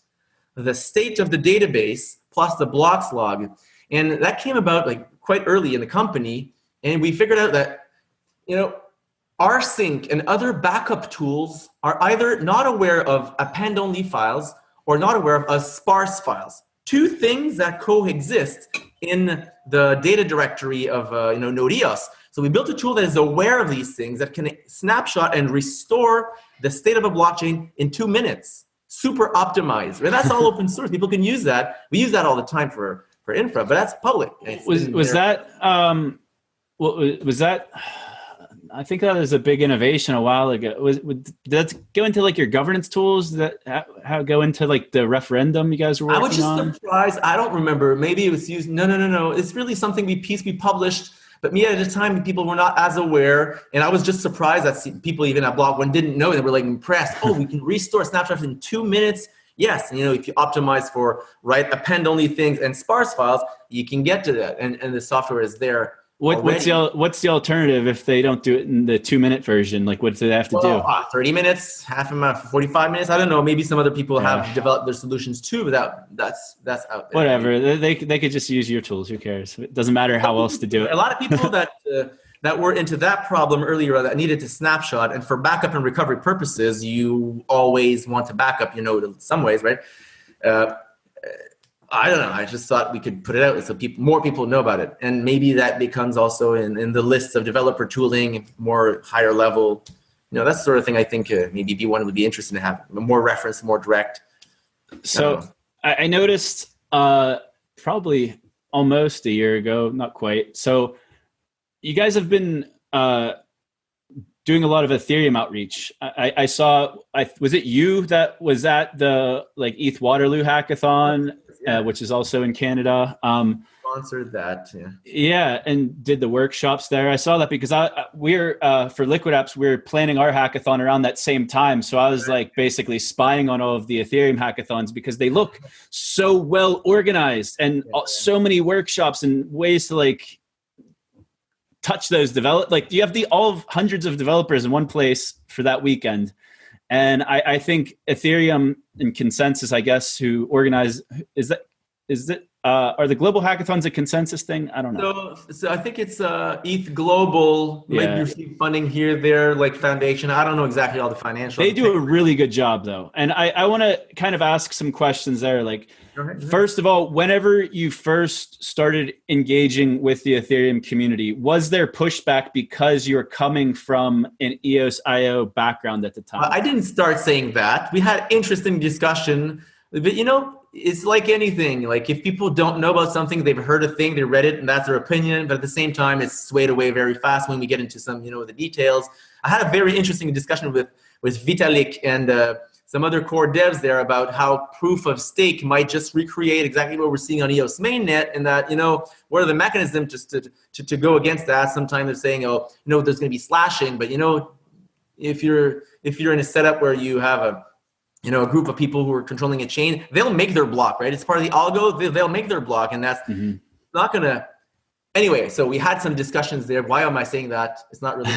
the state of the database plus the blocks log. And that came about like quite early in the company. And we figured out that, rsync and other backup tools are either not aware of append-only files or not aware of sparse files. Two things that coexist in the data directory of Node EOS. So we built a tool that is aware of these things, that can snapshot and restore the state of a blockchain in 2 minutes. Super optimized. And that's all open source. People can use that. We use that all the time for infra, but that's public. Was that I think that was a big innovation a while ago. Did that go into like your governance tools that how go into like the referendum you guys were working on? I was just surprised. I don't remember. Maybe it was used. No. It's really something we published. But me at the time, people were not as aware. And I was just surprised that people even at Block.one didn't know. They were like impressed. Oh, we can restore snapshots in 2 minutes. Yes, and if you optimize for append-only things and sparse files, you can get to that. And the software is there. What's the alternative if they don't do it in the 2-minute version? Like, what do they have to do? 30 minutes, half an hour, 45 minutes. I don't know. Maybe some other people have developed their solutions too, but that's out there. Whatever. They could just use your tools. Who cares? It doesn't matter how else to do it. A lot of people that were into that problem earlier that needed to snapshot, and for backup and recovery purposes, you always want to backup in some ways, right? I don't know. I just thought we could put it out so more people know about it. And maybe that becomes also in the lists of developer tooling, more higher level. That's the sort of thing I think maybe V1 would be interested to have. More reference, more direct. So I noticed probably almost a year ago, not quite. So you guys have been doing a lot of Ethereum outreach. I saw, was it you that was at the ETH Waterloo hackathon? Which is also in Canada. Sponsored that, yeah. Yeah, and did the workshops there. I saw that because we're for LiquidApps, we're planning our hackathon around that same time. So I was basically spying on all of the Ethereum hackathons because they look so well organized and so many workshops and ways to touch those you have hundreds of developers in one place for that weekend. And I think Ethereum and Consensus, I guess, who organize, are the global hackathons a consensus thing? I don't know. So I think it's ETH Global, maybe receive funding here, there, foundation. I don't know exactly all the financial. They do a really good job though. And I want to kind of ask some questions there. First of all, whenever you first started engaging with the Ethereum community, was there pushback because you're coming from an EOS.io background at the time? I didn't start saying that. We had interesting discussion, but it's like anything. If people don't know about something, they've heard a thing, they read it, and that's their opinion. But at the same time, it's swayed away very fast when we get into some, the details. I had a very interesting discussion with Vitalik and some other core devs there about how proof of stake might just recreate exactly what we're seeing on EOS mainnet, and that what are the mechanisms just to go against that. Sometimes they're saying, there's going to be slashing, but if you're in a setup where you have a group of people who are controlling a chain, they'll make their block, right? It's part of the algo. They'll make their block, and that's not gonna. Anyway, so we had some discussions there. Why am I saying that? It's not really.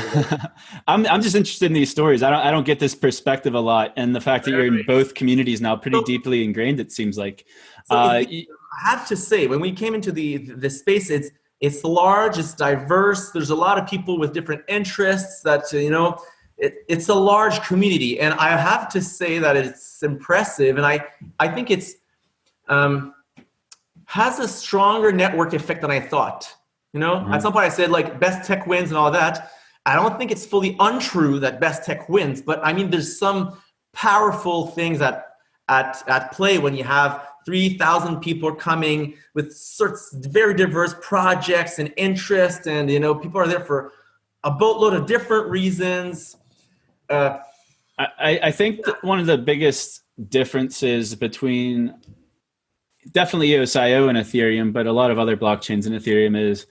I'm just interested in these stories. I don't get this perspective a lot, and the fact that you're in both communities now, pretty deeply ingrained. It seems like. I have to say, when we came into the space, it's large, it's diverse. There's a lot of people with different interests. That it's a large community, and I have to say that it's impressive, and I think it's has a stronger network effect than I thought. At some point I said best tech wins and all that. I don't think it's fully untrue that best tech wins, but I mean there's some powerful things at play when you have 3,000 people coming with sorts very diverse projects and interests, and people are there for a boatload of different reasons. I think that one of the biggest differences between definitely EOS.io and Ethereum, but a lot of other blockchains in Ethereum is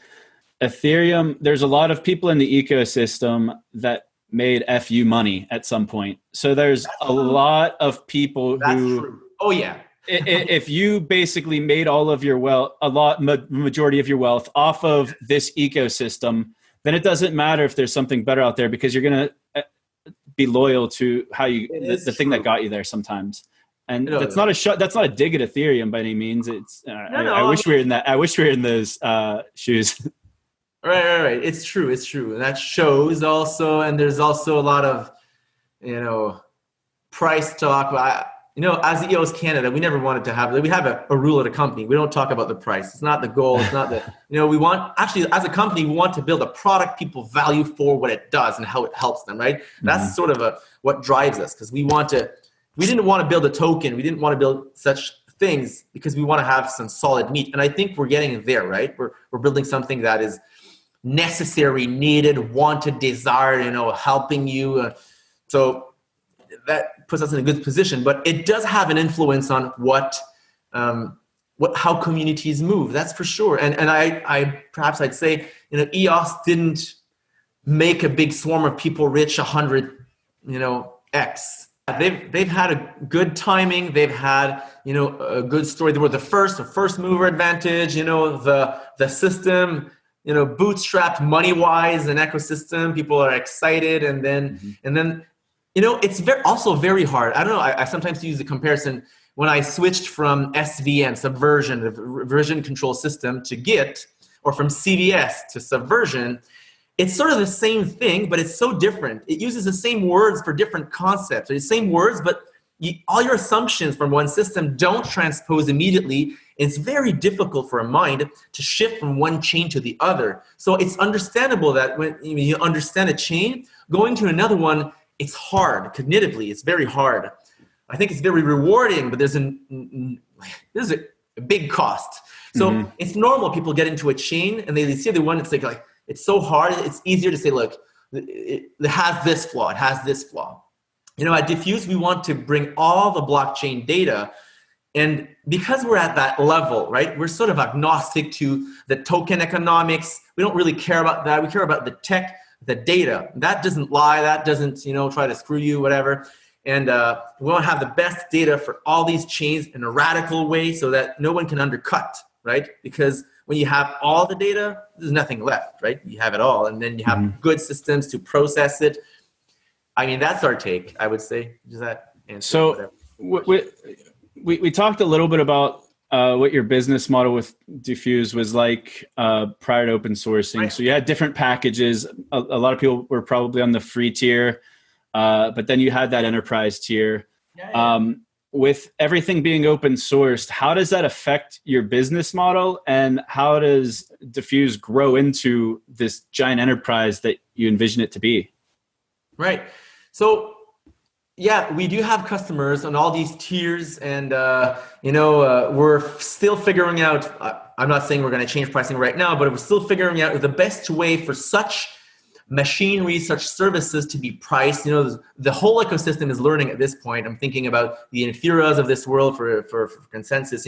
Ethereum. There's a lot of people in the ecosystem that made FU money at some point. So there's a lot of people who. True. Oh yeah. If you basically made all of your wealth, majority of your wealth off of this ecosystem, then it doesn't matter if there's something better out there because you're going to be loyal to how the thing that got you there sometimes. And No, that's not that's not a dig at Ethereum by any means. It's I wish we were in that. I wish we were in those shoes. Right. It's true. And that shows also, and there's also a lot of, price talk. As EOS Canada, we never wanted to have, we have a rule at a company. We don't talk about the price. It's not the goal. It's not we want, actually, as a company, we want to build a product people value for what it does and how it helps them, right? That's sort of what drives us, because we didn't want to build a token. We didn't want to build such things because we want to have some solid meat. And I think we're getting there, right? We're building something that is necessary, needed, wanted, desired, helping you. So that puts us in a good position, but it does have an influence on how communities move. That's for sure. And I'd say, EOS didn't make a big swarm of people rich 100, X. They've had a good timing. They've had, a good story. They were the first mover advantage, the system, bootstrapped money-wise and ecosystem. People are excited. And then, it's also very hard. I don't know. I sometimes use the comparison when I switched from SVN, Subversion, the version control system, to Git, or from CVS to Subversion. It's sort of the same thing, but it's so different. It uses the same words for different concepts. It's the same words, but all your assumptions from one system don't transpose immediately. It's very difficult for a mind to shift from one chain to the other. So it's understandable that when you understand a chain, going to another one, it's hard. Cognitively, it's very hard. I think it's very rewarding, but there's a big cost. So it's normal people get into a chain and they see the one, it's like it's so hard. It's easier to say, look, it has this flaw. It has this flaw. At dfuse, we want to bring all the blockchain data. And because we're at that level, right, we're sort of agnostic to the token economics. We don't really care about that. We care about the tech, the data. That doesn't lie. That doesn't, try to screw you, whatever. And we want to have the best data for all these chains in a radical way so that no one can undercut, right? Because when you have all the data, there's nothing left, right? You have it all. And then you have good systems to process it. I mean, that's our take, I would say. Does that answer? So we talked a little bit about what your business model with dfuse was like prior to open sourcing. Right. So you had different packages. A lot of people were probably on the free tier, but then you had that enterprise tier. Yeah. With everything being open sourced, how does that affect your business model, and how does dfuse grow into this giant enterprise that you envision it to be? Right. So yeah, we do have customers on all these tiers, and we're still figuring out. I'm not saying we're going to change pricing right now, but we're still figuring out the best way for such machinery, such services to be priced. The whole ecosystem is learning at this point. I'm thinking about the Infiras of this world for consensus.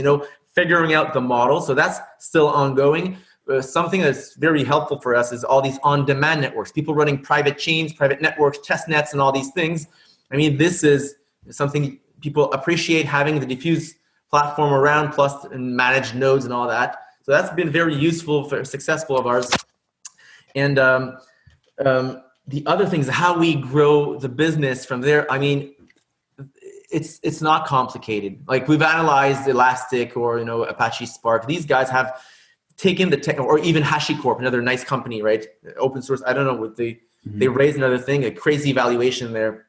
Figuring out the model. So that's still ongoing. Something that's very helpful for us is all these on-demand networks. People running private chains, private networks, test nets, and all these things. I mean, this is something people appreciate, having the dfuse platform around, plus and managed nodes and all that. So that's been very useful, successful of ours. And the other things, how we grow the business from there. I mean, it's not complicated. Like, we've analyzed Elastic or Apache Spark. These guys have taken the tech, or even HashiCorp, another nice company, right? Open source. I don't know what they raised another thing, a crazy valuation there.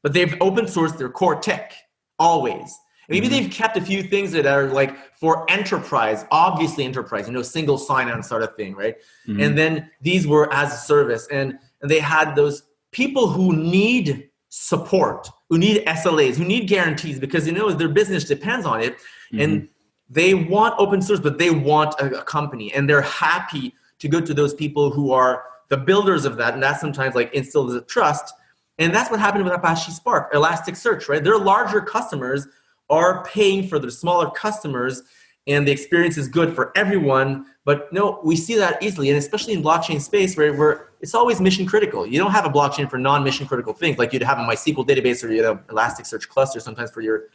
But they've open sourced their core tech always. Maybe they've kept a few things that are like for enterprise, obviously enterprise, single sign-on sort of thing, right? And then these were as a service, and they had those people who need support, who need SLAs, who need guarantees, because their business depends on it, and they want open source, but they want a company, and they're happy to go to those people who are the builders of that, and that sometimes instills the trust. And that's what happened with Apache Spark, Elasticsearch, right? Their larger customers are paying for their smaller customers, and the experience is good for everyone. But no, we see that easily, and especially in blockchain space where it's always mission critical. You don't have a blockchain for non-mission critical things like you'd have a MySQL database or Elasticsearch cluster sometimes for your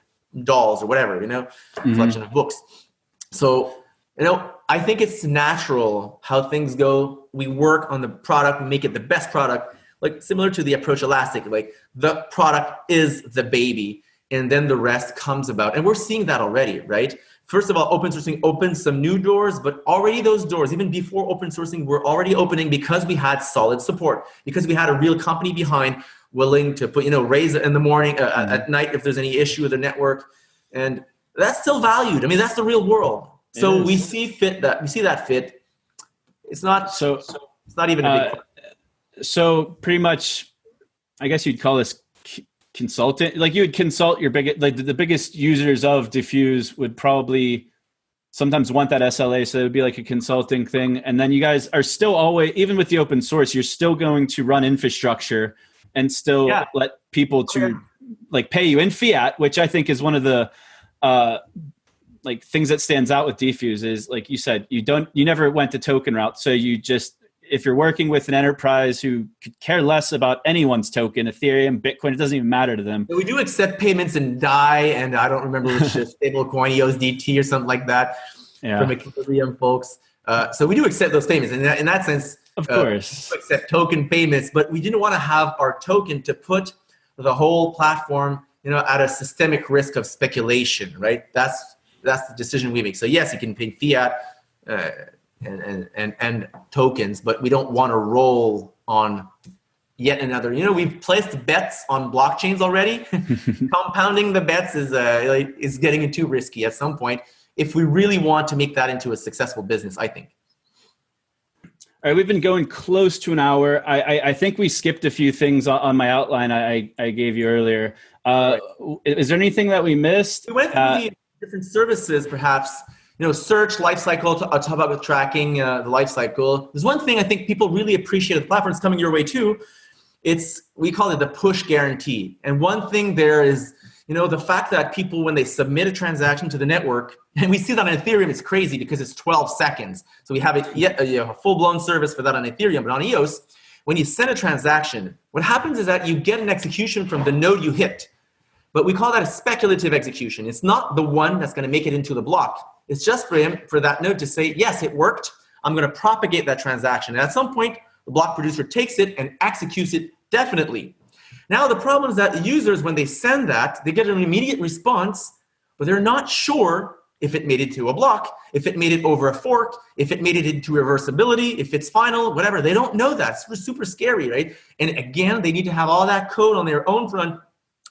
dolls or whatever, collection of books. So, I think it's natural how things go. We work on the product, make it the best product, like similar to the approach Elastic. Like, the product is the baby. and then the rest comes about. And we're seeing that already, right? First of all, open sourcing opened some new doors, but already those doors, even before open sourcing, were already opening because we had solid support, because we had a real company behind willing to put, raise it in the morning, at night if there's any issue with the network. And that's still valued. I mean, that's the real world. So we see that fit. It's not even a big so pretty much, I guess you'd call this consultant. Like you would consult your the biggest users of dfuse would probably sometimes want that SLA. So it would be like a consulting thing. And then you guys are still always, even with the open source, you're still going to run infrastructure and still let people to like pay you in fiat, which I think is one of the like things that stands out with dfuse is, like you said, you never went the token route. So you just, if you're working with an enterprise who could care less about anyone's token, Ethereum, Bitcoin, it doesn't even matter to them. We do accept payments in DAI, and I don't remember which stable coin, EOSDT or something like that from Ethereum folks. So we do accept those payments. And in that sense, of course, we accept token payments, but we didn't want to have our token to put the whole platform, at a systemic risk of speculation, right? That's the decision we make. So yes, you can pay fiat, and tokens, but we don't want to roll on yet another. We've placed bets on blockchains already. Compounding the bets is getting too risky at some point if we really want to make that into a successful business, I think. All right, we've been going close to an hour. I think we skipped a few things on my outline I gave you earlier. Right. Is there anything that we missed? We went through the different services, perhaps. Search, lifecycle, I'll talk about with tracking the lifecycle. There's one thing I think people really appreciate. The platform's coming your way too. We call it the push guarantee. And one thing there is, the fact that people, when they submit a transaction to the network, and we see that on Ethereum, it's crazy because it's 12 seconds. So we have a full-blown service for that on Ethereum. But on EOS, when you send a transaction, what happens is that you get an execution from the node you hit. But we call that a speculative execution. It's not the one that's going to make it into the block. It's just for that node to say, yes, it worked. I'm going to propagate that transaction. And at some point, the block producer takes it and executes it definitely. Now, the problem is that the users, when they send that, they get an immediate response, but they're not sure if it made it to a block, if it made it over a fork, if it made it into reversibility, if it's final, whatever. They don't know that. It's super scary, right? And again, they need to have all that code on their own front,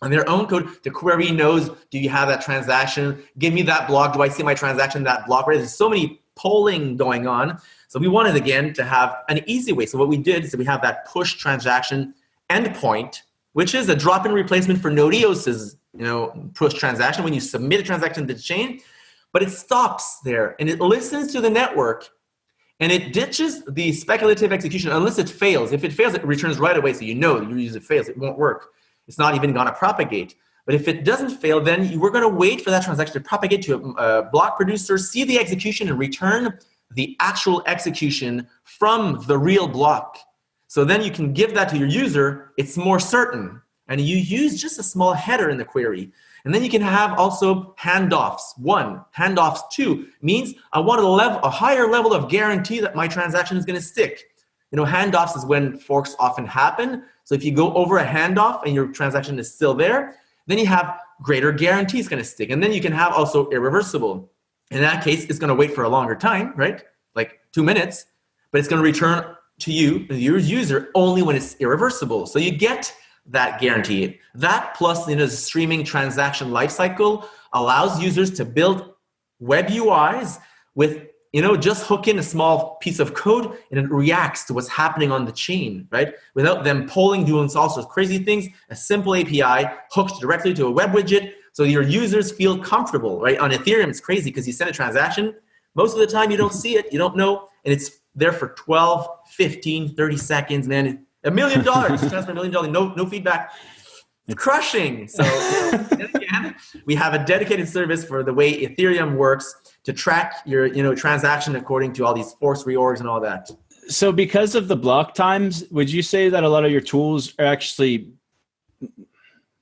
on their own code. The query knows, do you have that transaction? Give me that block. Do I see my transaction in that block? Right? There's so many polling going on. So we wanted, again, to have an easy way. So what we did is we have that push transaction endpoint, which is a drop-in replacement for Node EOS's push transaction when you submit a transaction to the chain. But it stops there, and it listens to the network, and it ditches the speculative execution unless it fails. If it fails, it returns right away, so your user fails. It won't work. It's not even going to propagate. But if it doesn't fail, then we're going to wait for that transaction to propagate to a block producer, see the execution, and return the actual execution from the real block. So then you can give that to your user. It's more certain. And you use just a small header in the query. And then you can have also handoffs. 1, handoffs 2 means I want a higher level of guarantee that my transaction is going to stick. Handoffs is when forks often happen. So if you go over a handoff and your transaction is still there, then you have greater guarantee it's going to stick. And then you can have also irreversible. In that case, it's going to wait for a longer time, right? Like 2 minutes, but it's going to return to you, your user, only when it's irreversible. So you get that guarantee. That plus the streaming transaction lifecycle allows users to build web UIs with just hook in a small piece of code and it reacts to what's happening on the chain, right? Without them polling, doing all sorts of crazy things. A simple API hooked directly to a web widget so your users feel comfortable, right? On Ethereum, it's crazy because you send a transaction. Most of the time, you don't see it. You don't know. And it's there for 12, 15, 30 seconds, man. $1 million. Transfer $1 million. No feedback. It's crushing. So again, we have a dedicated service for the way Ethereum works to track your transaction according to all these force reorgs and all that. So because of the block times, would you say that a lot of your tools are actually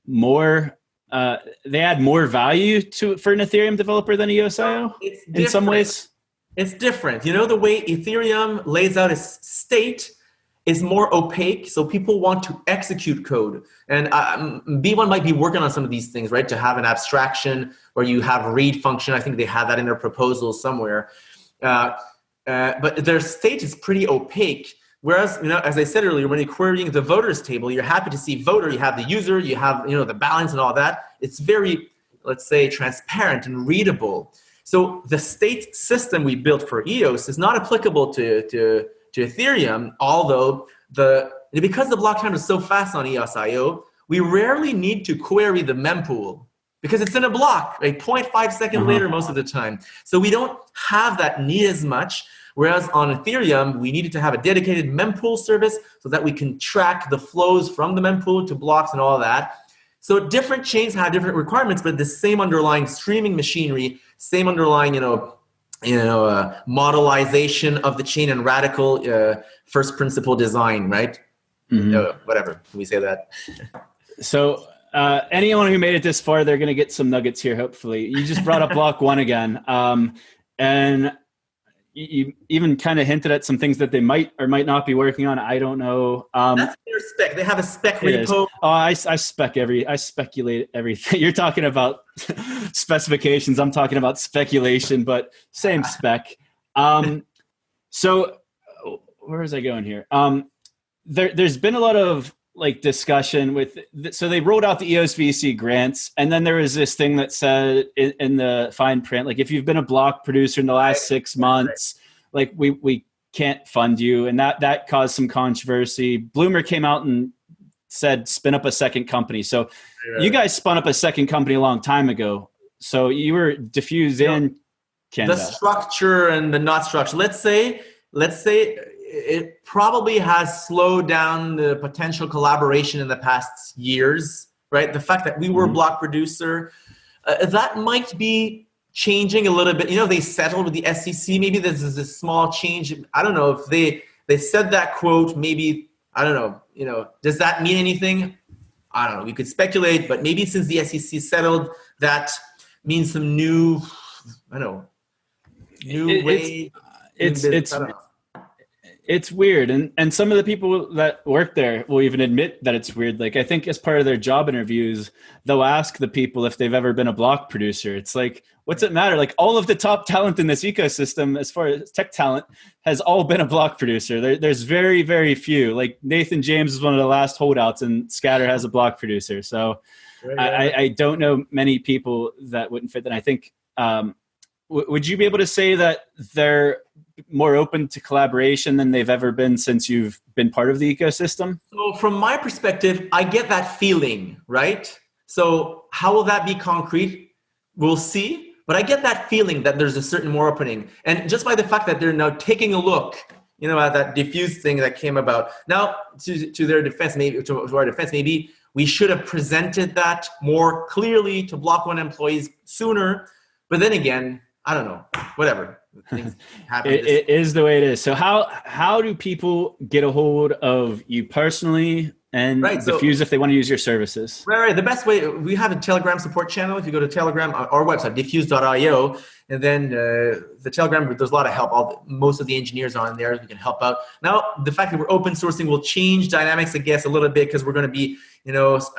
more they add more value for an Ethereum developer than EOSIO in some ways? It's different. The way Ethereum lays out its state is more opaque, so people want to execute code. And B1 might be working on some of these things, right? To have an abstraction where you have read function. I think they have that in their proposals somewhere. But their state is pretty opaque. Whereas, as I said earlier, when you're querying the voters table, you're happy to see voter, you have the user, you have the balance and all that. It's very, let's say, transparent and readable. So the state system we built for EOS is not applicable to Ethereum, although because the block time is so fast on EOS.io, we rarely need to query the mempool because it's in a block, a 0.5 second later most of the time. So we don't have that need as much. Whereas on Ethereum, we needed to have a dedicated mempool service so that we can track the flows from the mempool to blocks and all that. So different chains have different requirements, but the same underlying streaming machinery, same underlying, modelization of the chain and radical first principle design, right? Whatever, can we say that? So anyone who made it this far, they're going to get some nuggets here, hopefully. You just brought up Block.one again. And you even kind of hinted at some things that they might or might not be working on. I don't know. That's their spec. They have a spec repo. Oh, I speculate everything. You're talking about specifications. I'm talking about speculation, but same spec. So where was I going here? There's been a lot of discussion so they rolled out the EOS VC grants, and then there was this thing that said in the fine print, if you've been a block producer in the last 6 months, we can't fund you, and that caused some controversy. Bloomer came out and said spin up a second company. So you guys spun up a second company a long time ago. So you were dfuse in Canada. The structure and the not structure. Let's say it probably has slowed down the potential collaboration in the past years, right? The fact that we were a block producer, that might be changing a little bit. They settled with the SEC. Maybe this is a small change. I don't know if they said that quote, maybe, I don't know, does that mean anything? I don't know. We could speculate, but maybe since the SEC settled, that means some new, I don't know, way. It's weird. And some of the people that work there will even admit that it's weird. I think as part of their job interviews, they'll ask the people if they've ever been a block producer. It's what's it matter? All of the top talent in this ecosystem, as far as tech talent, has all been a block producer. There's very, very few. Nathan James is one of the last holdouts, and Scatter has a block producer. So I don't know many people that wouldn't fit that. I think, would you be able to say that they're more open to collaboration than they've ever been since you've been part of the ecosystem? So from my perspective, I get that feeling, right? So how will that be concrete? We'll see. But I get that feeling that there's a certain more opening. And just by the fact that they're now taking a look, at that dfuse thing that came about. Now, to their defense, maybe to our defense, maybe we should have presented that more clearly to Block.one employees sooner. But then again, I don't know, whatever. Things happen. It is the way it is. So how do people get a hold of you personally and dfuse if they want to use your services? Right. The best way, we have a Telegram support channel. If you go to Telegram, our website, dfuse.io, and then the Telegram, there's a lot of help. Most of the engineers are on there. We can help out. Now, the fact that we're open sourcing will change dynamics, I guess, a little bit because we're going to be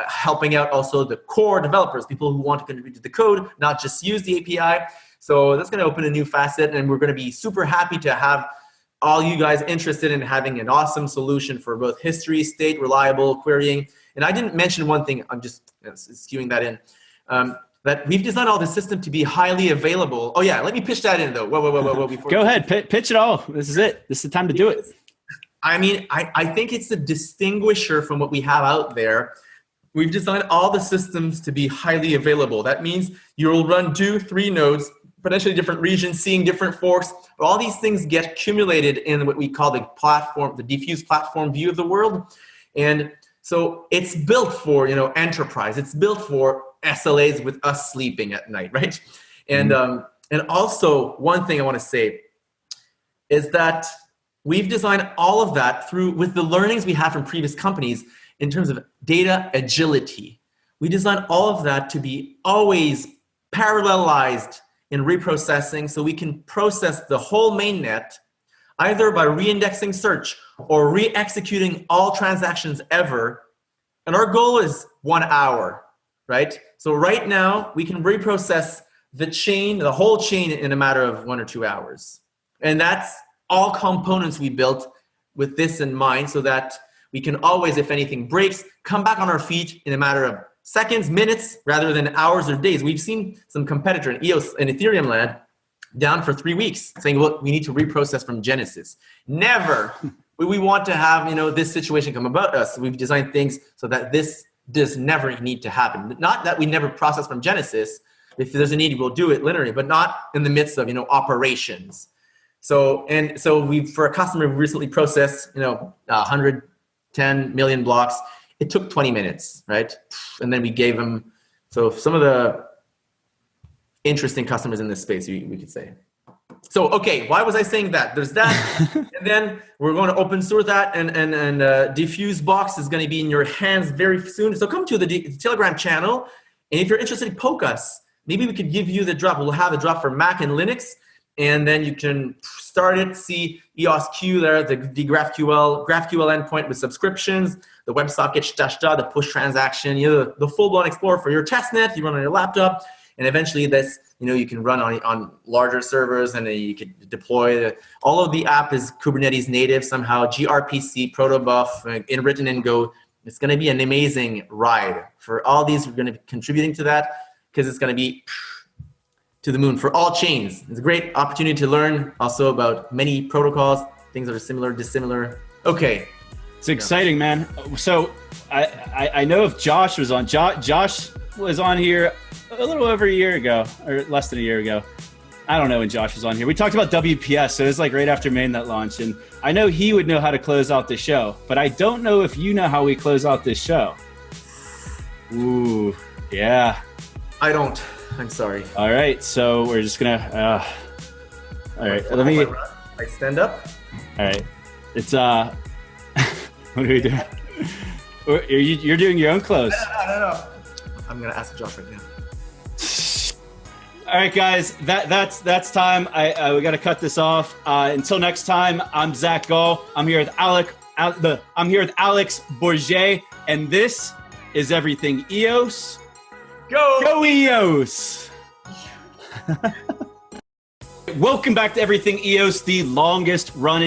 helping out also the core developers, people who want to contribute to the code, not just use the API. So that's going to open a new facet, and we're going to be super happy to have all you guys interested in having an awesome solution for both history, state, reliable querying. And I didn't mention one thing, I'm just skewing that in, that we've designed all the system to be highly available. Oh yeah, let me pitch that in though. Whoa. Go ahead, pitch it all. This is it. This is the time to do it. I mean, I think it's a distinguisher from what we have out there. We've designed all the systems to be highly available. That means you'll run 2-3 nodes, potentially different regions, seeing different forks, but all these things get accumulated in what we call the platform, the dfuse platform view of the world. And so it's built for, enterprise. It's built for SLAs with us sleeping at night, right? And also one thing I want to say is that we've designed all of that with the learnings we have from previous companies in terms of data agility. We designed all of that to be always parallelized in reprocessing, so we can process the whole mainnet either by re-indexing search or re-executing all transactions ever. And our goal is 1 hour, right? So right now we can reprocess the chain, the whole chain, in a matter of 1 or 2 hours. And that's all components we built with this in mind, so that we can always, if anything breaks, come back on our feet in a matter of seconds, minutes, rather than hours or days. We've seen some competitor in EOS and Ethereum land down for 3 weeks saying, well, we need to reprocess from Genesis. Never. We want to have, this situation come about us. We've designed things so that this does never need to happen. Not that we never process from Genesis. If there's a need, we'll do it linearly, but not in the midst of, operations. So we, for a customer, we recently processed, 110 million blocks. It took 20 minutes, right? And then we gave them, so some of the interesting customers in this space, we could say. So, okay, why was I saying that? There's that, and then we're going to open source that, and Diffuse box is going to be in your hands very soon. So come to the Telegram channel, and if you're interested, poke us. Maybe we could give you the drop. We'll have a drop for Mac and Linux, and then you can start it, see EOSQ there, the GraphQL endpoint with subscriptions, the WebSocket, the push transaction, the full-blown Explorer for your testnet, you run on your laptop, and eventually this, you can run on larger servers, and you can deploy. All of the app is Kubernetes native somehow, gRPC, protobuf, written in Go. It's going to be an amazing ride. For all these, we're going to be contributing to that, because it's going to be to the moon for all chains. It's a great opportunity to learn also about many protocols, things that are similar, dissimilar. Okay. It's exciting, man. So I know if Josh was on. Josh was on here a little over a year ago, or less than a year ago. I don't know when Josh was on here. We talked about WPS, so it was like right after mainnet launch, and I know he would know how to close out the show, but I don't know if you know how we close out this show. Ooh, yeah. I don't. I'm sorry. All right, so we're just gonna. All right, let me. I stand up. All right, it's what are we doing? You're doing your own close. No. I'm gonna ask Josh right now. All right, guys, that's time. We got to cut this off. Until next time, I'm Zack Gall. I'm here with Alex Bourget, and this is Everything EOS. Go EOS! Welcome back to Everything EOS, the longest running